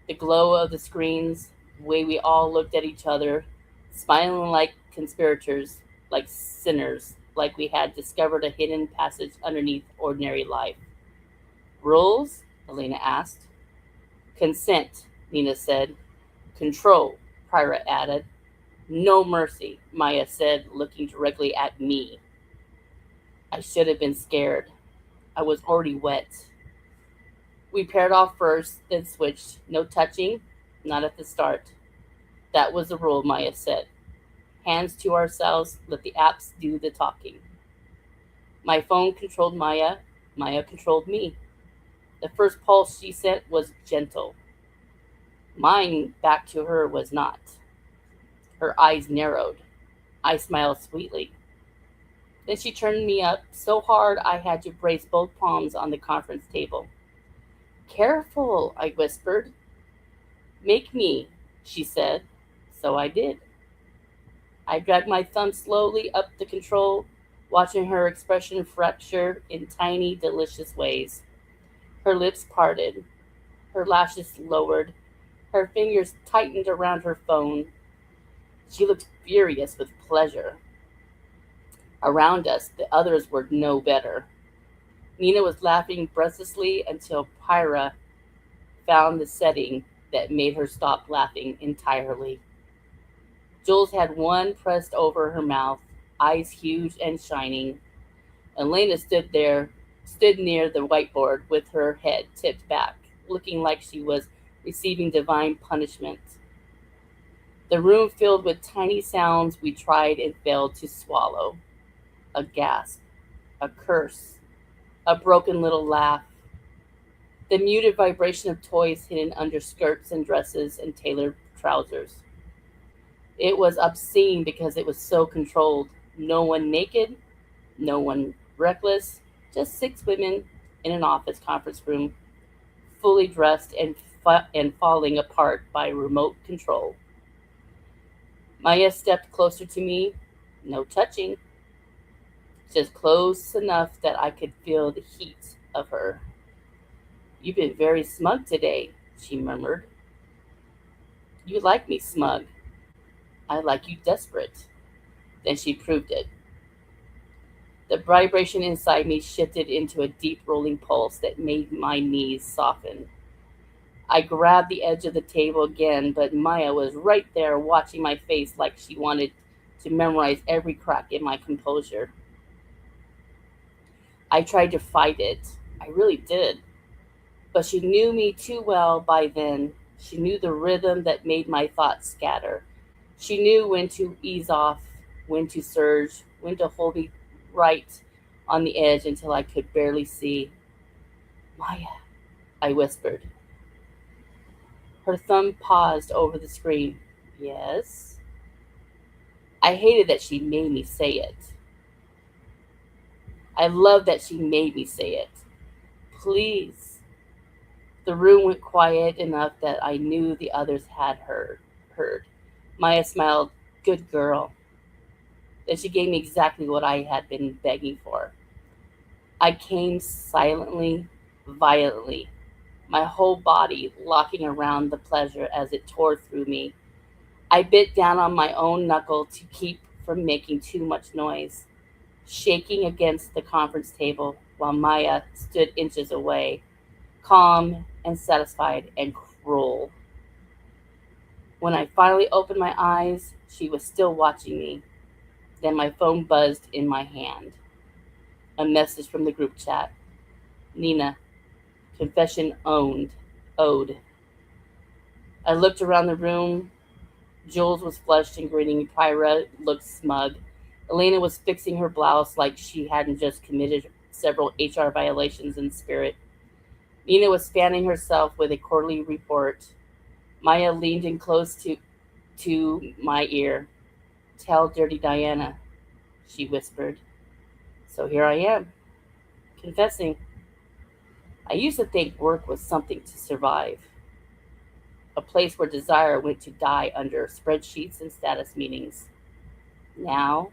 the glow of the screens, the way we all looked at each other, smiling like conspirators, like sinners, like we had discovered a hidden passage underneath ordinary life. Rules? Elena asked. Consent, Nina said. Control, Priya added. No mercy, Maya said, looking directly at me. I should have been scared. I was already wet. We paired off first, then switched. No touching, not at the start. That was the rule, Maya said. Hands to ourselves, let the apps do the talking. My phone controlled Maya. Maya controlled me. The first pulse she sent was gentle. Mine back to her was not. Her eyes narrowed. I smiled sweetly. Then she turned me up so hard I had to brace both palms on the conference table. Careful, I whispered. Make me, she said. So I did. I dragged my thumb slowly up the control, watching her expression fracture in tiny, delicious ways. Her lips parted, her lashes lowered, her fingers tightened around her phone. She looked furious with pleasure. Around us, the others were no better. Nina was laughing breathlessly until Pyra found the setting that made her stop laughing entirely. Jules had one pressed over her mouth, eyes huge and shining. Elena stood near the whiteboard with her head tipped back, looking like she was receiving divine punishment. The room filled with tiny sounds we tried and failed to swallow. A gasp, a curse, a broken little laugh, the muted vibration of toys hidden under skirts and dresses and tailored trousers. It was obscene because it was so controlled. No one naked, no one reckless, just six women in an office conference room, fully dressed and falling apart by remote control. Maya stepped closer to me, no touching, just close enough that I could feel the heat of her. "You've been very smug today," she murmured. "You like me smug. I like you desperate." Then she proved it. The vibration inside me shifted into a deep rolling pulse that made my knees soften. I grabbed the edge of the table again, but Maya was right there watching my face like she wanted to memorize every crack in my composure. I tried to fight it. I really did. But she knew me too well by then. She knew the rhythm that made my thoughts scatter. She knew when to ease off, when to surge, when to hold me right on the edge until I could barely see. "Maya," I whispered. Her thumb paused over the screen. "Yes?" I hated that she made me say it. I loved that she made me say it. "Please." The room went quiet enough that I knew the others had heard. Maya smiled. "Good girl." Then she gave me exactly what I had been begging for. I came silently, violently, my whole body locking around the pleasure as it tore through me. I bit down on my own knuckle to keep from making too much noise, shaking against the conference table while Maya stood inches away, calm and satisfied and cruel. When I finally opened my eyes, she was still watching me. Then my phone buzzed in my hand. A message from the group chat. "Nina, confession owed." I looked around the room. Jules was flushed and grinning. Pyra looked smug. Elena was fixing her blouse like she hadn't just committed several HR violations in spirit. Nina was fanning herself with a quarterly report. Maya leaned in close to my ear. "Tell Dirty Diana," she whispered. So here I am, confessing. I used to think work was something to survive, a place where desire went to die under spreadsheets and status meetings. Now,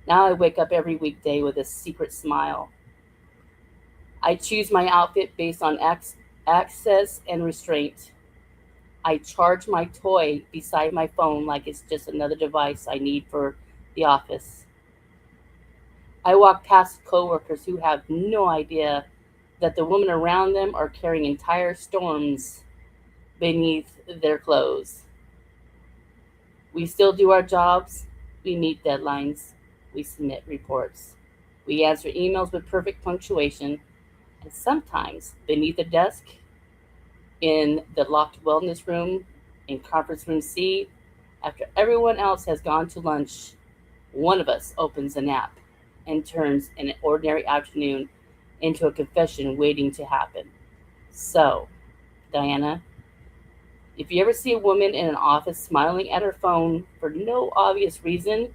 now I wake up every weekday with a secret smile. I choose my outfit based on access and restraint. I charge my toy beside my phone like it's just another device I need for the office. I walk past coworkers who have no idea that the women around them are carrying entire storms beneath their clothes. We still do our jobs. We meet deadlines. We submit reports. We answer emails with perfect punctuation. And sometimes beneath the desk, in the locked wellness room, in conference room C, after everyone else has gone to lunch, one of us opens an app and turns an ordinary afternoon into a confession waiting to happen. So, Diana, if you ever see a woman in an office smiling at her phone for no obvious reason,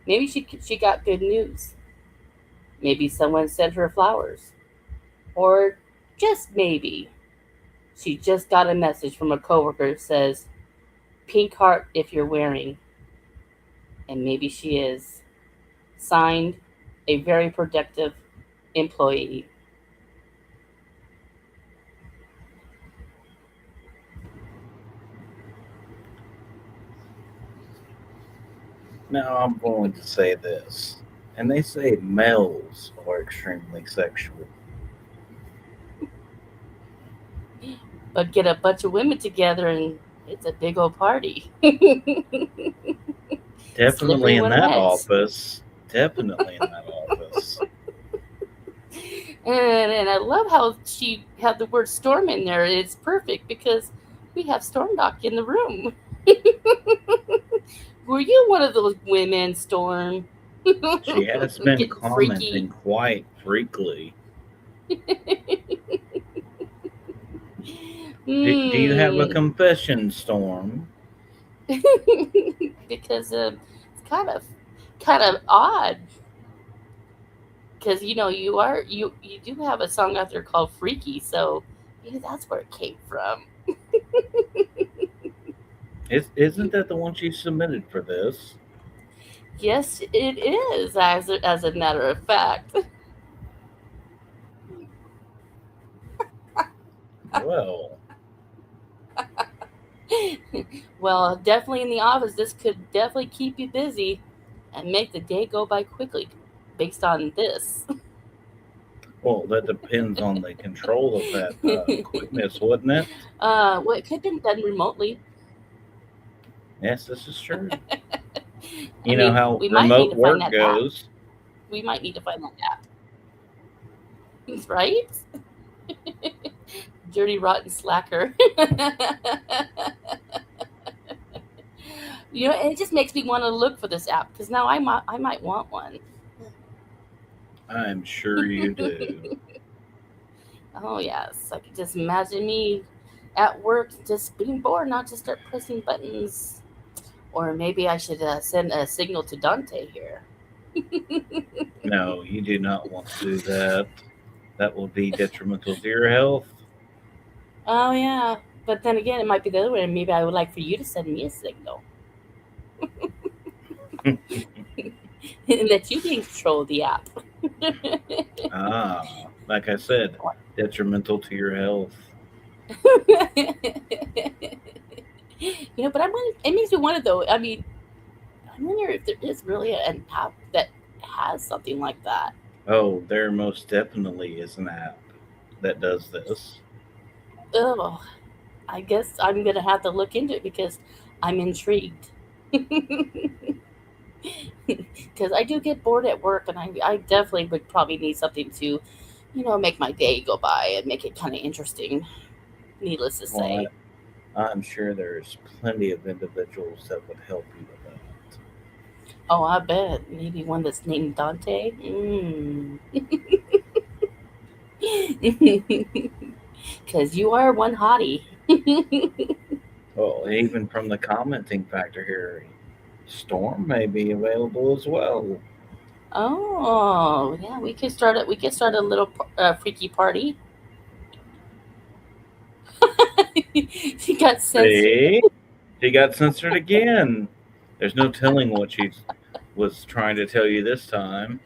maybe she got good news. Maybe someone sent her flowers. Or just maybe she just got a message from a coworker that says, "Pink heart if you're wearing." And maybe she is. Signed, a very productive employee. Now I'm going to say this, and they say males are extremely sexual. But get a bunch of women together and it's a big old party. Definitely Slippery in when that wet. office. Definitely in that office. And I love how she had the word storm in there. It's perfect because we have Storm Doc in the room. Were you one of those women, Storm? She has been Getting freaky. commenting quite frequently. Do you have a Hmm. confession, Storm? Because it's kind of odd. Because you do have a song out there called Freaky, so maybe that's where it came from. Isn't that the one she submitted for this? Yes, it is, as a matter of fact. Well, Well, definitely in the office, this could definitely keep you busy and make the day go by quickly based on this. that depends on the control of that quickness, wouldn't it? Well, it could have been done remotely. Yes, this is true. I You know mean, how we might need remote to find work that app. goes. We might need to find that app. Right? Dirty, rotten slacker. And it just makes me want to look for this app because now I might want one. I'm sure you do. Oh yes, I could just imagine me at work just being bored, not just start pressing buttons. Or maybe I should send a signal to Dante here. No, you do not want to do that. That will be detrimental to your health. Oh yeah, but then again, it might be the other way. Maybe I would like for you to send me a signal, and that you can control the app. Like I said, detrimental to your health. But it makes me wonder though. I mean, I wonder if there is really an app that has something like that. Oh, there most definitely is an app that does this. Oh, I guess I'm gonna have to look into it because I'm intrigued. Because I do get bored at work, and I definitely would probably need something to, make my day go by and make it kind of interesting. Needless to say. I'm sure there's plenty of individuals that would help you with that. Oh, I bet maybe one that's named Dante. Because you are one hottie. Well, even from the commenting factor here, Storm may be available as well. Oh, yeah, we could start it. We could start a little freaky party. She got censored. See? She got censored again. There's no telling what she was trying to tell you this time.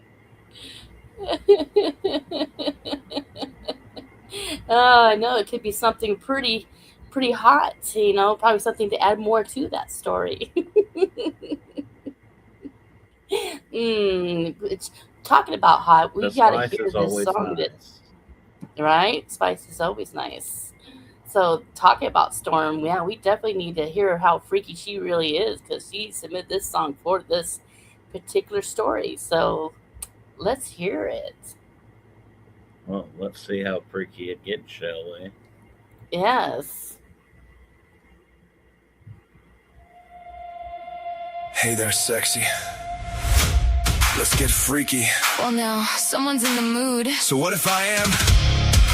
I know it could be something pretty hot. Probably something to add more to that story. Talking about hot, we gotta hear this song. Nice. Right? Spice is always nice. So talking about Storm, yeah, we definitely need to hear how freaky she really is because she submitted this song for this particular story. So let's hear it. Well, let's see how freaky it gets, shall we? Yes. Hey there, sexy. Let's get freaky. Well, now, someone's in the mood. So what if I am?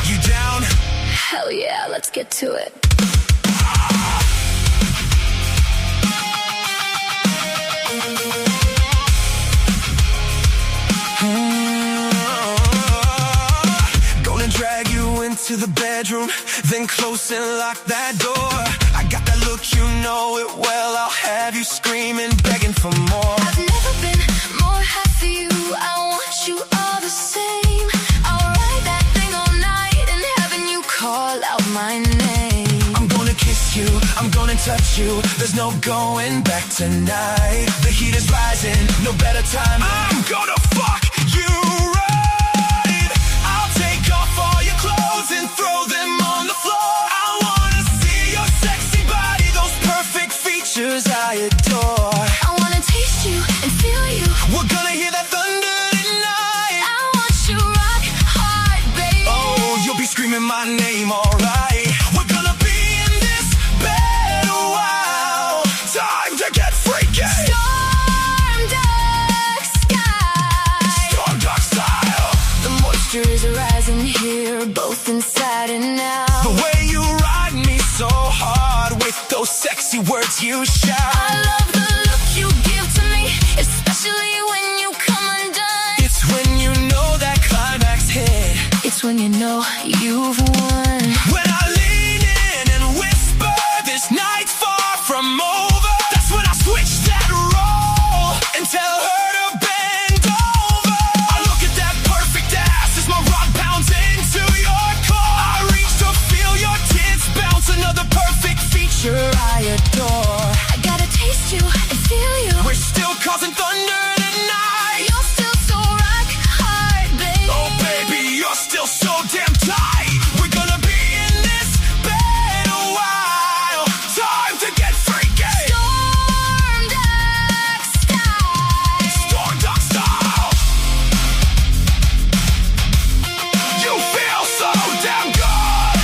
You down? Hell yeah, let's get to it. Gonna drag you into the bedroom, then close and lock that door. I got that look, you know it well. I'll have you screaming, begging for more. I've never been more happy. with you, I want you all the same. I'll ride that thing all night in heaven, you call out my name. I'm gonna kiss you, I'm gonna touch you. There's no going back tonight. The heat is rising, no better time. I'm gonna fuck you right. I'll take off all your clothes and throw them on the floor. I wanna see your sexy body, those perfect features I adore. I wanna taste you and feel you. We're gonna hear that thunder tonight. I want you rock hard, baby. Oh, you'll be screaming my name, alright. We're gonna be in this bed a while. Time to get freaky. Storm dark sky. Storm dark style. The moisture is rising here, both inside and out. The way you ride me so hard with those sexy words you shout. I love the look you give to me, especially when you come undone. It's when you know that climax hit. It's when you know you've won. When I lean in and whisper, this night's far from over. That's when I switch that role and tell her to bend over. I look at that perfect ass as my rock pounds into your core. I reach to feel your tits bounce, another perfect feature I adore. I gotta taste you and feel you. We're still causing thunder tonight. You're still so rock hard, baby. Oh baby, you're still so damn tight. We're gonna be in this bed a while. Time to get freaky. Storm dark sky. Storm dark style. You feel so damn good.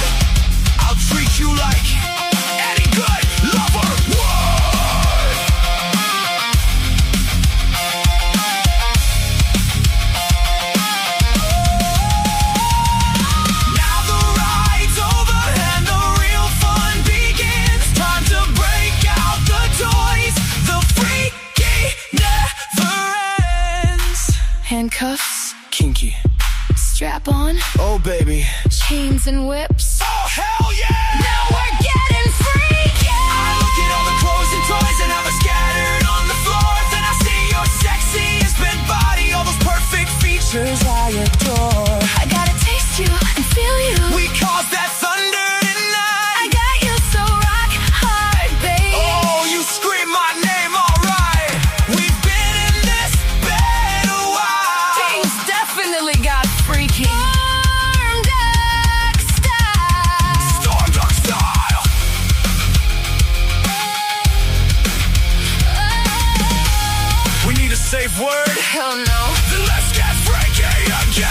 I'll treat you like any good lover would. Now the ride's over and the real fun begins. Time to break out the toys. The freaky never ends. Handcuffs, Kinky. strap on, Oh baby. chains and whips. Oh hell yeah. Now we're getting freaky. I look at all the clothes and toys and how they're scattered on the floor. Then I see your sexiest bent body, all those perfect features I adore. I gotta taste you and feel you. We cause that thunder I tonight. got you so rock hard, baby. Oh, you scream my name, alright. We've been in this bed a while. Things definitely got freaky. Storm dark style. Storm dark style. We need a safe word. Hell no. Then let's get freaky again.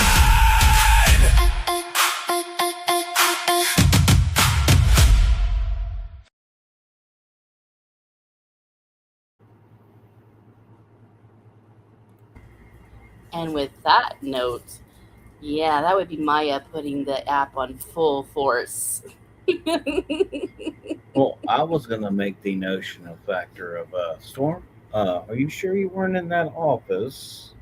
And with that note, yeah, that would be Maya putting the app on full force. Well, I was gonna make the notional factor of Storm. Are you sure you weren't in that office?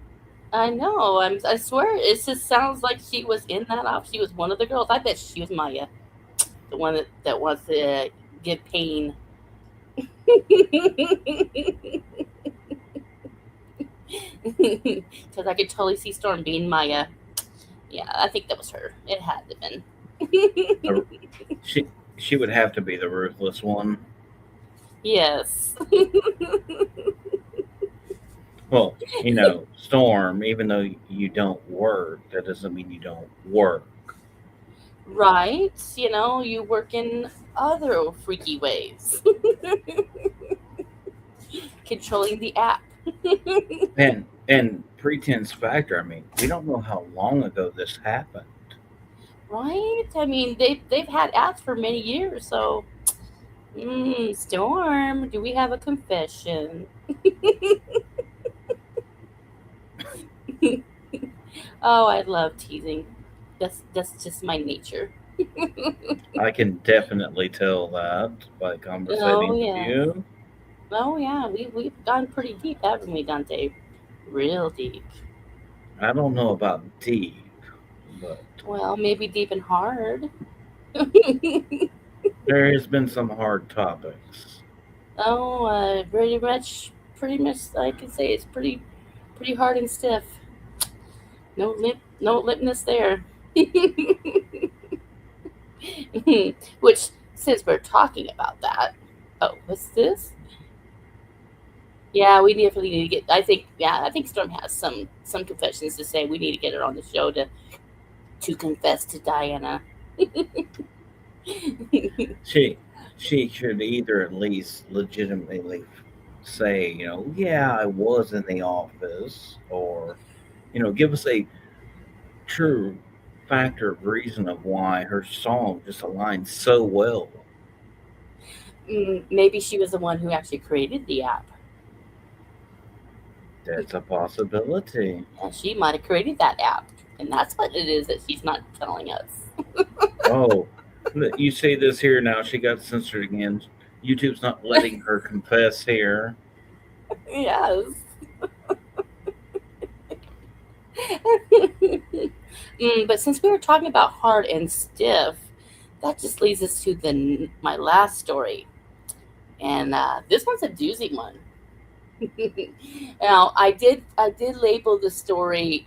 I know. I swear, it just sounds like she was in that office. She was one of the girls. I bet she was Maya, the one that wants to give pain. Because I could totally see Storm being Maya. Yeah, I think that was her. It had to have been. She would have to be the ruthless one. Yes. Well, you know, Storm, even though you don't work, that doesn't mean you don't work. Right? You know, you work in other freaky ways. Controlling the app. And pretense factor, I mean, we don't know how long ago this happened. Right? I mean, they've had apps for many years, so Storm, do we have a confession? Oh, I love teasing. That's just my nature. I can definitely tell that by conversating with you. Oh yeah, we've gone pretty deep, haven't we, Dante? Real deep. I don't know about deep, but Well, maybe deep and hard. there has been some hard topics. Oh, pretty much. I can say it's pretty Pretty hard and stiff. No limpness there. Which, since we're talking about that, oh, what's this? Yeah, we definitely need to get. I think Storm has some confessions to say. We need to get her on the show to confess to Diana. She should either at least legitimately say, yeah, I was in the office, or give us a true factor of reason of why her song just aligns so well. Maybe she was the one who actually created the app. That's a possibility. And she might have created that app, and that's what it is that she's not telling us. Oh, you see this here now. She got censored again. YouTube's not letting her confess here. Yes. But since we were talking about hard and stiff, that just leads us to my last story, and this one's a doozy one. Now, I did label the story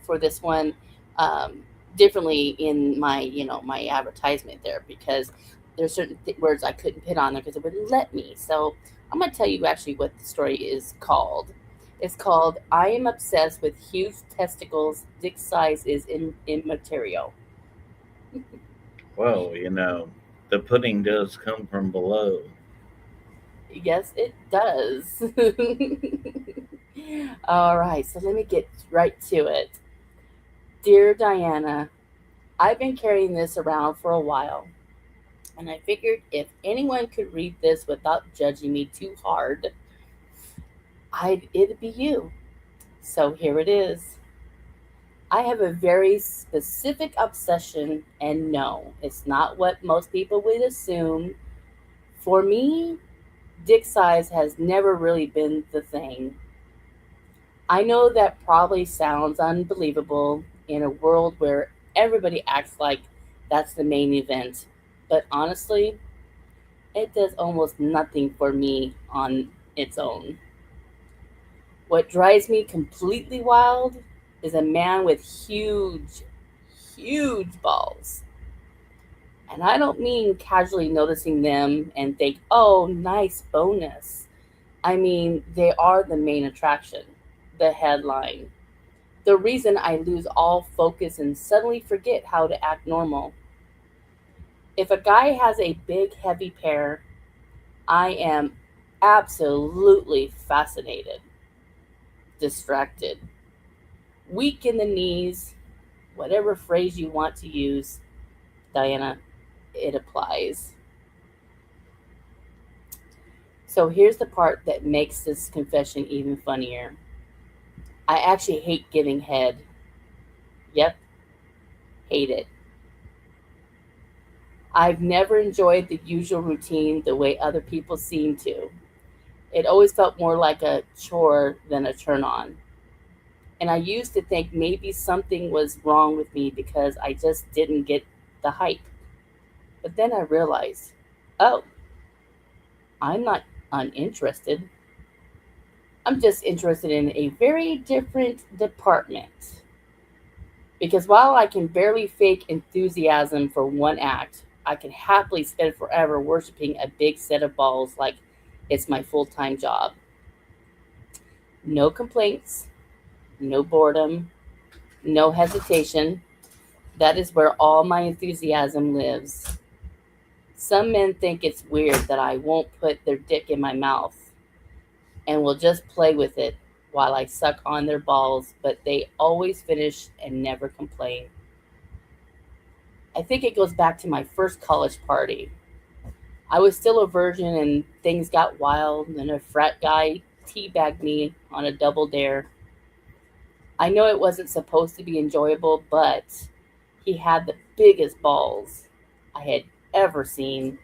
for this one um, differently in my advertisement there, because there's certain words I couldn't put on there because it wouldn't let me. So I'm going to tell you actually what the story is called. It's called "I Am Obsessed with Huge Testicles. Dick Size is Immaterial." Well, the pudding does come from below. Yes, it does. All right, so let me get right to it. Dear Diana, I've been carrying this around for a while, and I figured if anyone could read this without judging me too hard, it'd be you. So here it is. I have a very specific obsession, and no, it's not what most people would assume. For me, dick size has never really been the thing. I know that probably sounds unbelievable in a world where everybody acts like that's the main event, but honestly, it does almost nothing for me on its own. What drives me completely wild is a man with huge, huge balls. And I don't mean casually noticing them and think, oh, nice bonus. I mean, they are the main attraction, the headline, the reason I lose all focus and suddenly forget how to act normal. If a guy has a big, heavy pair, I am absolutely fascinated, distracted, weak in the knees, whatever phrase you want to use, Diana, it applies. So here's the part that makes this confession even funnier. I actually hate giving head. Yep, hate it. I've never enjoyed the usual routine the way other people seem to. It always felt more like a chore than a turn on. And I used to think maybe something was wrong with me because I just didn't get the hype. But then I realized, oh, I'm not uninterested. I'm just interested in a very different department. Because while I can barely fake enthusiasm for one act, I can happily spend forever worshiping a big set of balls like it's my full time job. No complaints, no boredom, no hesitation. That is where all my enthusiasm lives. Some men think it's weird that I won't put their dick in my mouth and will just play with it while I suck on their balls, but they always finish and never complain. I think it goes back to my first college party. I was still a virgin and things got wild, and a frat guy teabagged me on a double dare. I know it wasn't supposed to be enjoyable, but he had the biggest balls I had ever seen.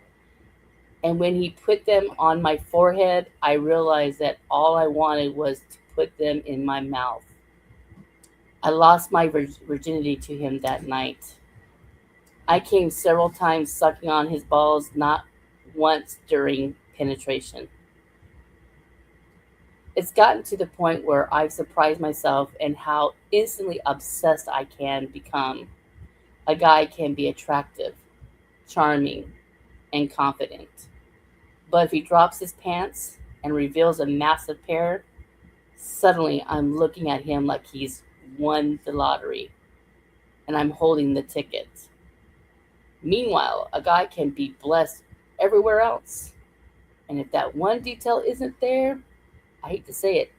And when he put them on my forehead, I realized that all I wanted was to put them in my mouth. I lost my virginity to him that night. I came several times sucking on his balls, not once during penetration. It's gotten to the point where I've surprised myself in how instantly obsessed I can become. A guy can be attractive, charming, and confident. But if he drops his pants and reveals a massive pair, suddenly I'm looking at him like he's won the lottery and I'm holding the ticket. Meanwhile, a guy can be blessed everywhere else. And if that one detail isn't there, I hate to say it,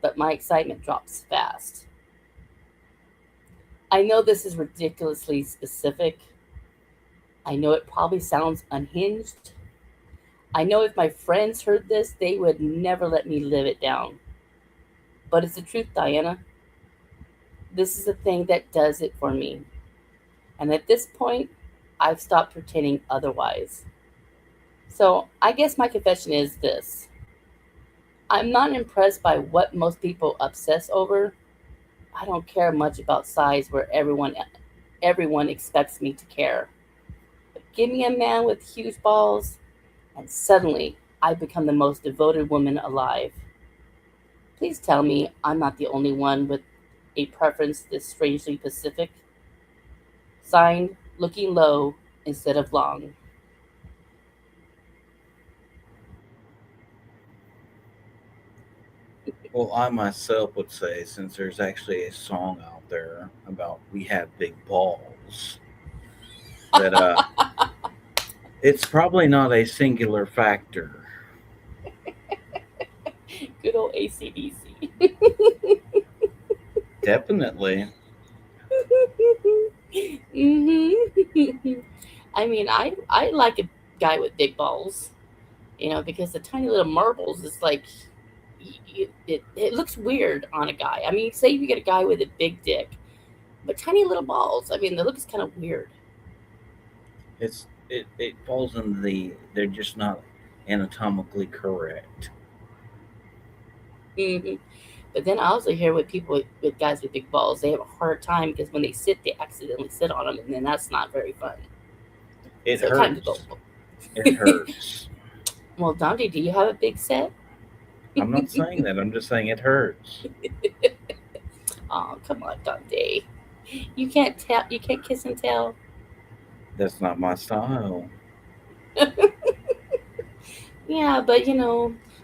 but my excitement drops fast. I know this is ridiculously specific. I know it probably sounds unhinged. I know if my friends heard this, they would never let me live it down. But it's the truth, Diana. This is the thing that does it for me. And at this point, I've stopped pretending otherwise. So I guess my confession is this: I'm not impressed by what most people obsess over. I don't care much about size where everyone expects me to care. But give me a man with huge balls, and suddenly I become the most devoted woman alive. Please tell me I'm not the only one with a preference this strangely Pacific. Signed, looking low instead of long. Well, I myself would say, since there's actually a song out there about we have big balls, that it's probably not a singular factor. Good old ACDC. Definitely. hmm I mean, I like a guy with big balls, because the tiny little marbles is like, it looks weird on a guy. I mean, say you get a guy with a big dick, but tiny little balls. I mean, the look is kind of weird. It falls in they're just not anatomically correct. hmm But then I also hear with people with guys with big balls, they have a hard time because when they sit, they accidentally sit on them, and then that's not very fun. It So it kind of hurts. goes. It hurts. Well, Dante, do you have a big set? I'm not saying that. I'm just saying it hurts. Oh, come on, Dante. You can't tell. You can't kiss and tell. That's not my style. Yeah, but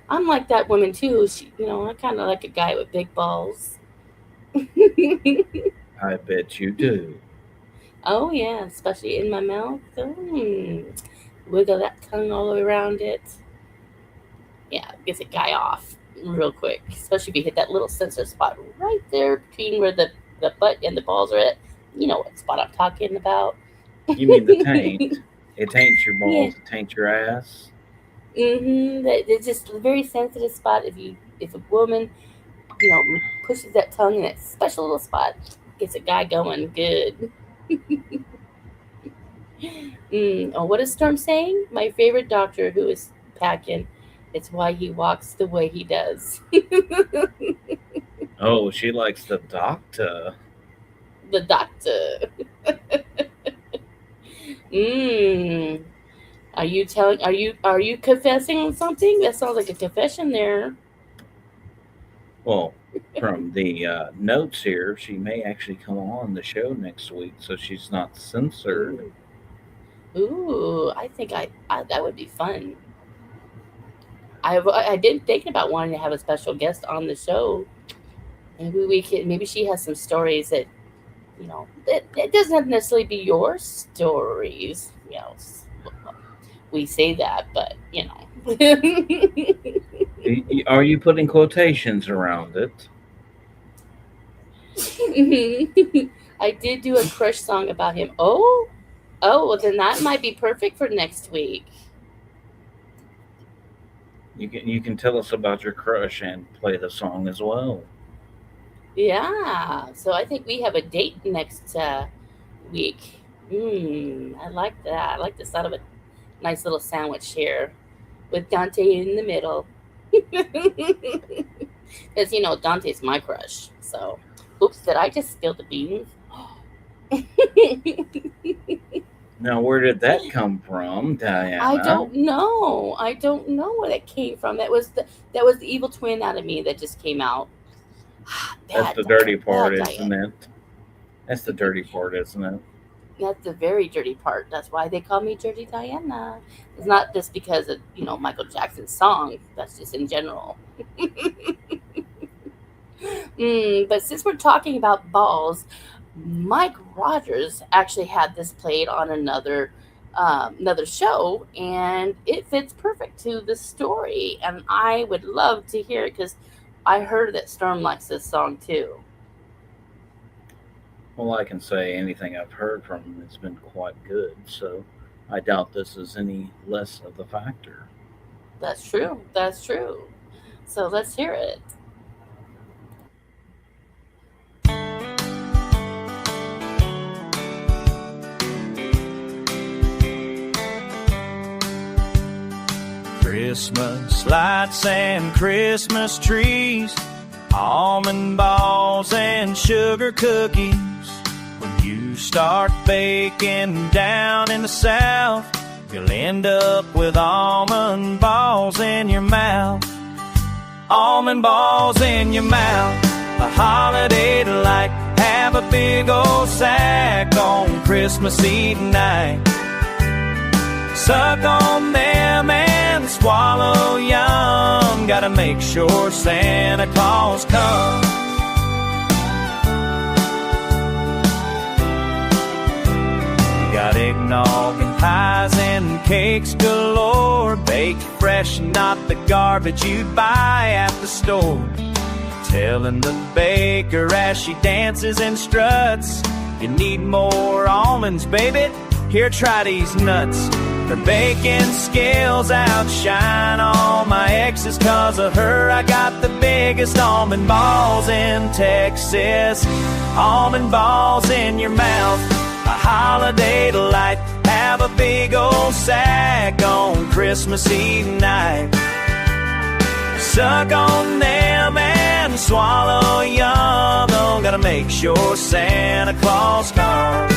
I'm like that woman too. I kind of like a guy with big balls. I bet you do. Oh yeah, especially in my mouth. Wiggle that tongue all around it. Yeah, gets a guy off real quick. Especially if you hit that little sensor spot right there between where the butt and the balls are at. You know what spot I'm talking about. You mean the taint? It taints your Yeah. balls. It taints your ass. It's just a very sensitive spot. If a woman, pushes that tongue in that special little spot, gets a guy going good. Oh, what is Storm saying? My favorite doctor who is packing. It's why he walks the way he does. Oh, she likes the doctor. The doctor. Mm. Are you confessing something? That sounds like a confession there. Well, from the notes here, she may actually come on the show next week, so she's not censored. Ooh, I think that would be fun. I did thinking about wanting to have a special guest on the show. Maybe she has some stories that doesn't necessarily be your stories. We say that, but Are you putting quotations around it? I did do a crush song about him. Oh, well then that might be perfect for next week. You can tell us about your crush and play the song as well. Yeah. So I think we have a date next week. I like that. I like the sound of a nice little sandwich here with Dante in the middle. Because Dante's my crush. So, oops, did I just spill the beans? Now, where did that come from, Diana? I don't know. I don't know where it came from. That was the evil twin out of me that just came out. That's the dirty part, isn't it? That's the dirty part, isn't it? That's the very dirty part. That's why they call me Dirty Diana. It's not just because of Michael Jackson's song. That's just in general. But since we're talking about balls, Mike Rogers actually had this played on another show, and it fits perfect to the story. And I would love to hear it because I heard that Storm likes this song too. Well, I can say anything I've heard from him has been quite good, so I doubt this is any less of the factor. That's true. That's true. So let's hear it. Christmas lights and Christmas trees, almond balls and sugar cookies. When you start baking down in the South, you'll end up with almond balls in your mouth. Almond balls in your mouth, a holiday delight. Have a big old sack on Christmas Eve night. Suck on them and swallow yum. Gotta make sure Santa Claus comes. Got eggnog and pies and cakes galore, baked fresh, not the garbage you'd buy at the store. Telling the baker as she dances and struts, you need more almonds, baby, here, try these nuts. Her baking skills outshine all my exes. Cause of her I got the biggest almond balls in Texas. Almond balls in your mouth, a holiday delight. Have a big old sack on Christmas Eve night. Suck on them and swallow yum. Oh, gotta make sure Santa Claus comes.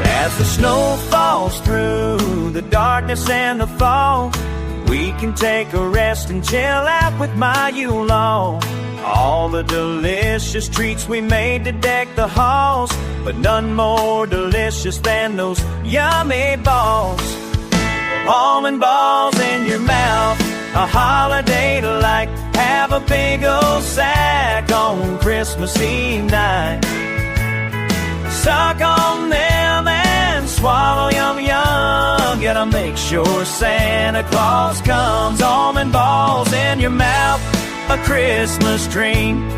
As the snow falls through the darkness and the fall, we can take a rest and chill out with my Yule log. All the delicious treats we made to deck the halls, but none more delicious than those yummy balls. Almond balls in your mouth, a holiday delight. Have a big old sack on Christmas Eve night. Suck on them and swallow yum yum. Gotta make sure Santa Claus comes. Almond balls in your mouth, a Christmas dream.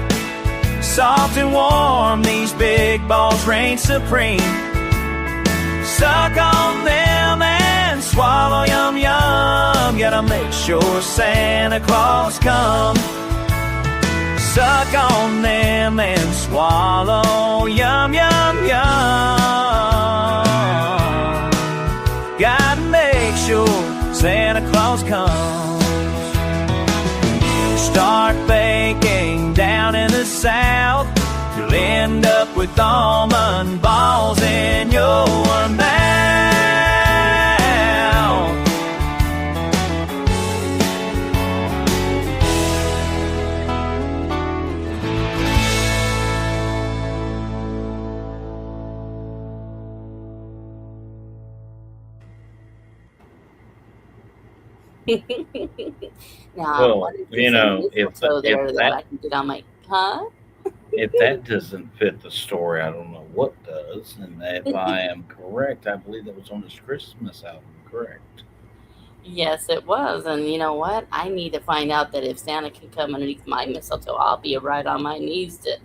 Soft and warm, these big balls reign supreme. Suck on them and swallow yum yum. Gotta make sure Santa Claus comes. Suck on them and swallow yum yum yum. Gotta make sure Santa Claus comes. You start baking down in the South, you'll end up with almond balls in your mouth. Now, Well, what is you this know, mistletoe there if that I that can get on my... Huh? if that doesn't fit the story, I don't know what does. And if I am correct, I believe that was on his Christmas album, correct? Yes, it was. And you know what? I need to find out that if Santa can come underneath my mistletoe, I'll be right on my knees to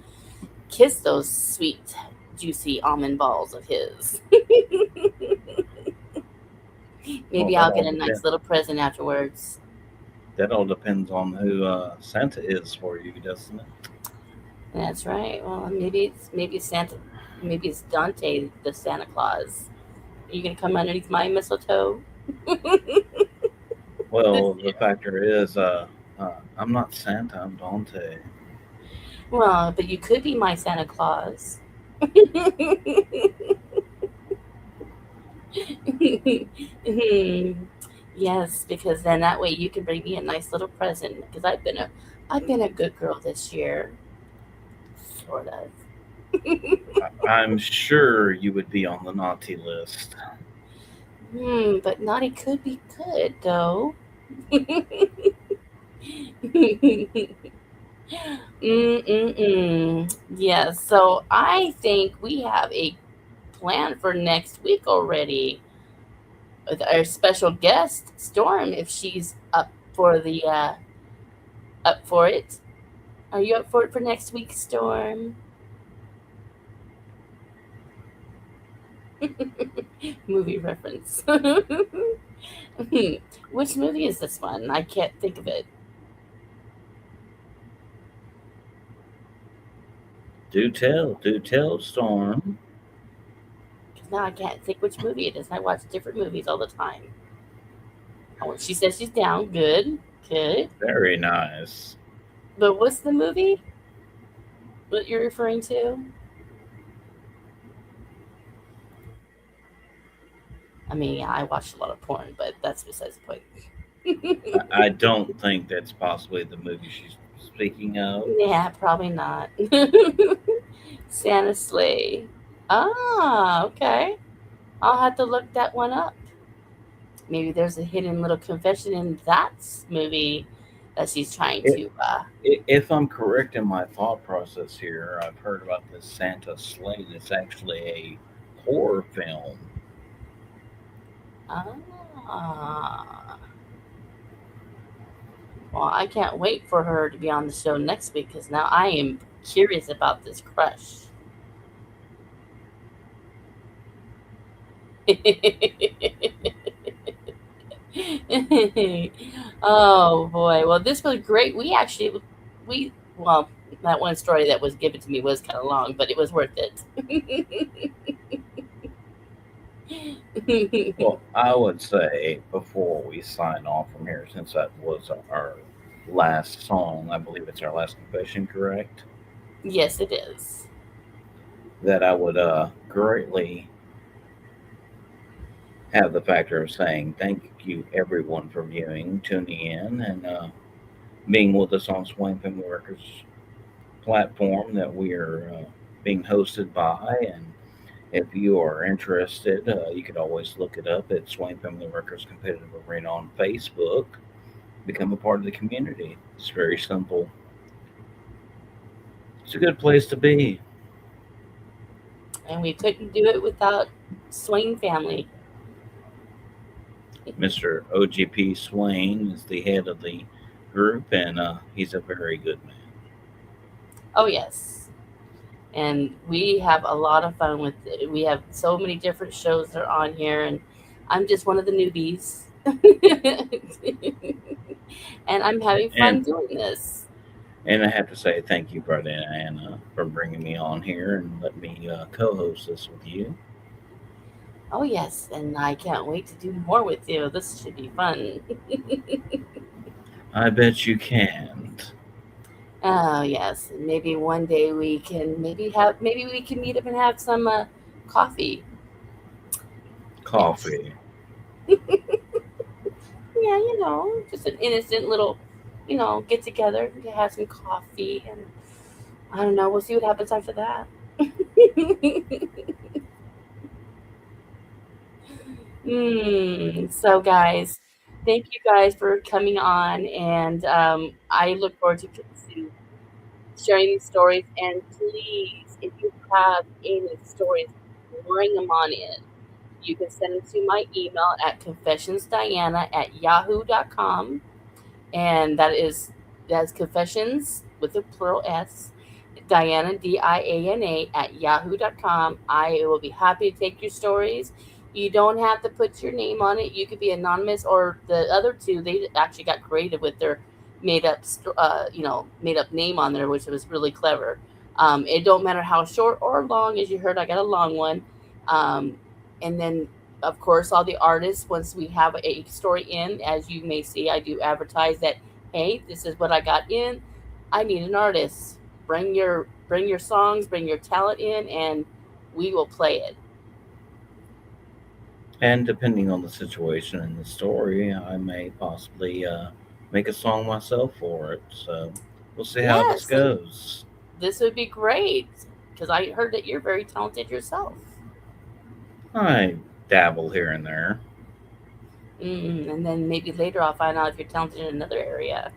kiss those sweet, juicy almond balls of his. Maybe Well, I'll get a nice little present afterwards. that all depends on who Santa is for you, doesn't it? That's right. Well, maybe Santa, maybe it's Dante the Santa Claus. Are you gonna come underneath my mistletoe this Well, the year? factor is, I'm not Santa. I'm Dante. Well, but you could be my Santa Claus. Yes, because then that way you can bring me a nice little present. Because I've been a good girl this year, sort of. I'm sure you would be on the naughty list. But naughty could be good though. Yes, so I think we have a plan for next week already with our special guest Storm, if she's up for it. Are you up for it for next week, Storm? Movie reference. Which movie is this one? I can't think of it. Do tell, Storm. 'Cause now I can't think which movie it is. I watch different movies all the time. Oh, she says she's down. Good, good. Very nice. But what's the movie that you're referring to? I mean, yeah, I watch a lot of porn, but that's besides the point. I don't think that's possibly the movie she's speaking of. Yeah, probably not. Santa Sleigh. Ah, okay. I'll have to look that one up. Maybe there's a hidden little confession in that movie that she's trying It, to. if I'm correct in my thought process here, I've heard about this Santa Slate. It's actually a horror film. Ah. Well, I can't wait for her to be on the show next week because now I am curious about this crush. Oh boy. Well, this was great. We well, that one story that was given to me was kind of long, but it was worth it. Well, I would say before we sign off from here, since that was our last song, I believe it's our last confession, correct? Yes, it is. That I would greatly have the factor of saying thank you everyone for viewing, tuning in, and being with us on Swain Family Records platform that we are being hosted by. And if you are interested, you could always look it up at Swain Family Records Competitive Arena on Facebook. Become a part of the community. It's very simple. It's a good place to be. And we couldn't do it without Swain family. Mr. O.G.P. Swain is the head of the group, and he's a very good man. Oh yes. And we have a lot of fun with it. We have so many different shows that are on here, and I'm just one of the newbies. And I'm having fun And doing this. and I have to say thank you, brother Anna, for bringing me on here and let me co-host this with you. Oh yes, and I can't wait to do more with you. This should be fun. I bet you can't. Oh yes, maybe one day we can maybe we can meet up and have some coffee. Yes. Coffee. Yeah, just an innocent little, get together to have some coffee, and I don't know. We'll see what happens after that. So, guys, thank you guys for coming on, and I look forward to sharing these stories. And please, if you have any stories, bring them on in. You can send them to my email at confessionsdiana@yahoo.com. And that's confessions with a plural S, Diana, Diana, at yahoo.com. I will be happy to take your stories. You don't have to put your name on it. You could be anonymous, or the other two, they actually got creative with their made up, made up name on there, which was really clever. It don't matter how short or long. As you heard, I got a long one. Um, and then, of course, all the artists, once we have a story in, as you may see, I do advertise that, hey, this is what I got in. I need an artist. Bring your songs, bring your talent in, and we will play it. And depending on the situation and the story, I may possibly make a song myself for it. So we'll see how this Yes, and goes. this would be great because I heard that you're very talented yourself. I dabble here and there. And then maybe later I'll find out if you're talented in another area.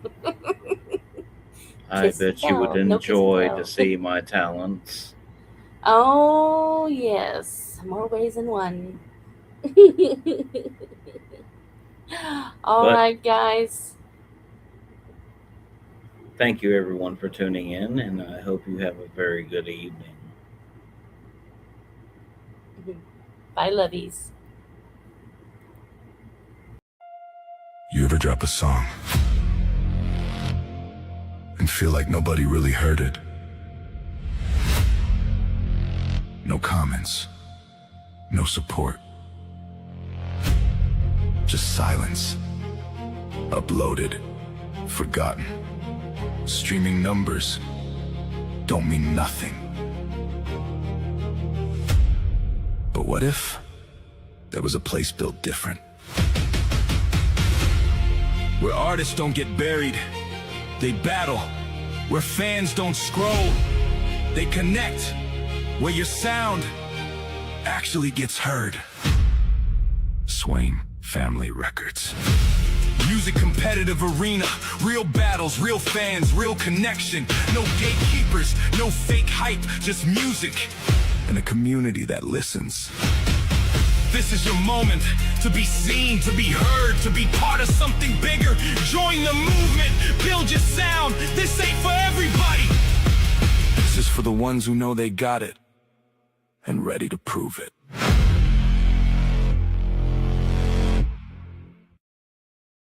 I Kiss and bet you would tell. No kiss and enjoy to tell. see my talents. Oh, yes. More ways than one. All But right, guys. thank you everyone for tuning in, and I hope you have a very good evening. Bye, lovies. You ever drop a song and feel like nobody really heard it? No comments, no support, just silence. Uploaded, forgotten. Streaming numbers don't mean nothing. But what if there was a place built different? Where artists don't get buried, they battle. Where fans don't scroll, they connect. Where your sound actually gets heard. Swain Family Records. Music competitive arena, real battles, real fans, real connection. No gatekeepers, no fake hype, just music. And a community that listens. This is your moment to be seen, to be heard, to be part of something bigger. Join the movement, build your sound. This ain't for everybody. This is for the ones who know they got it and ready to prove it.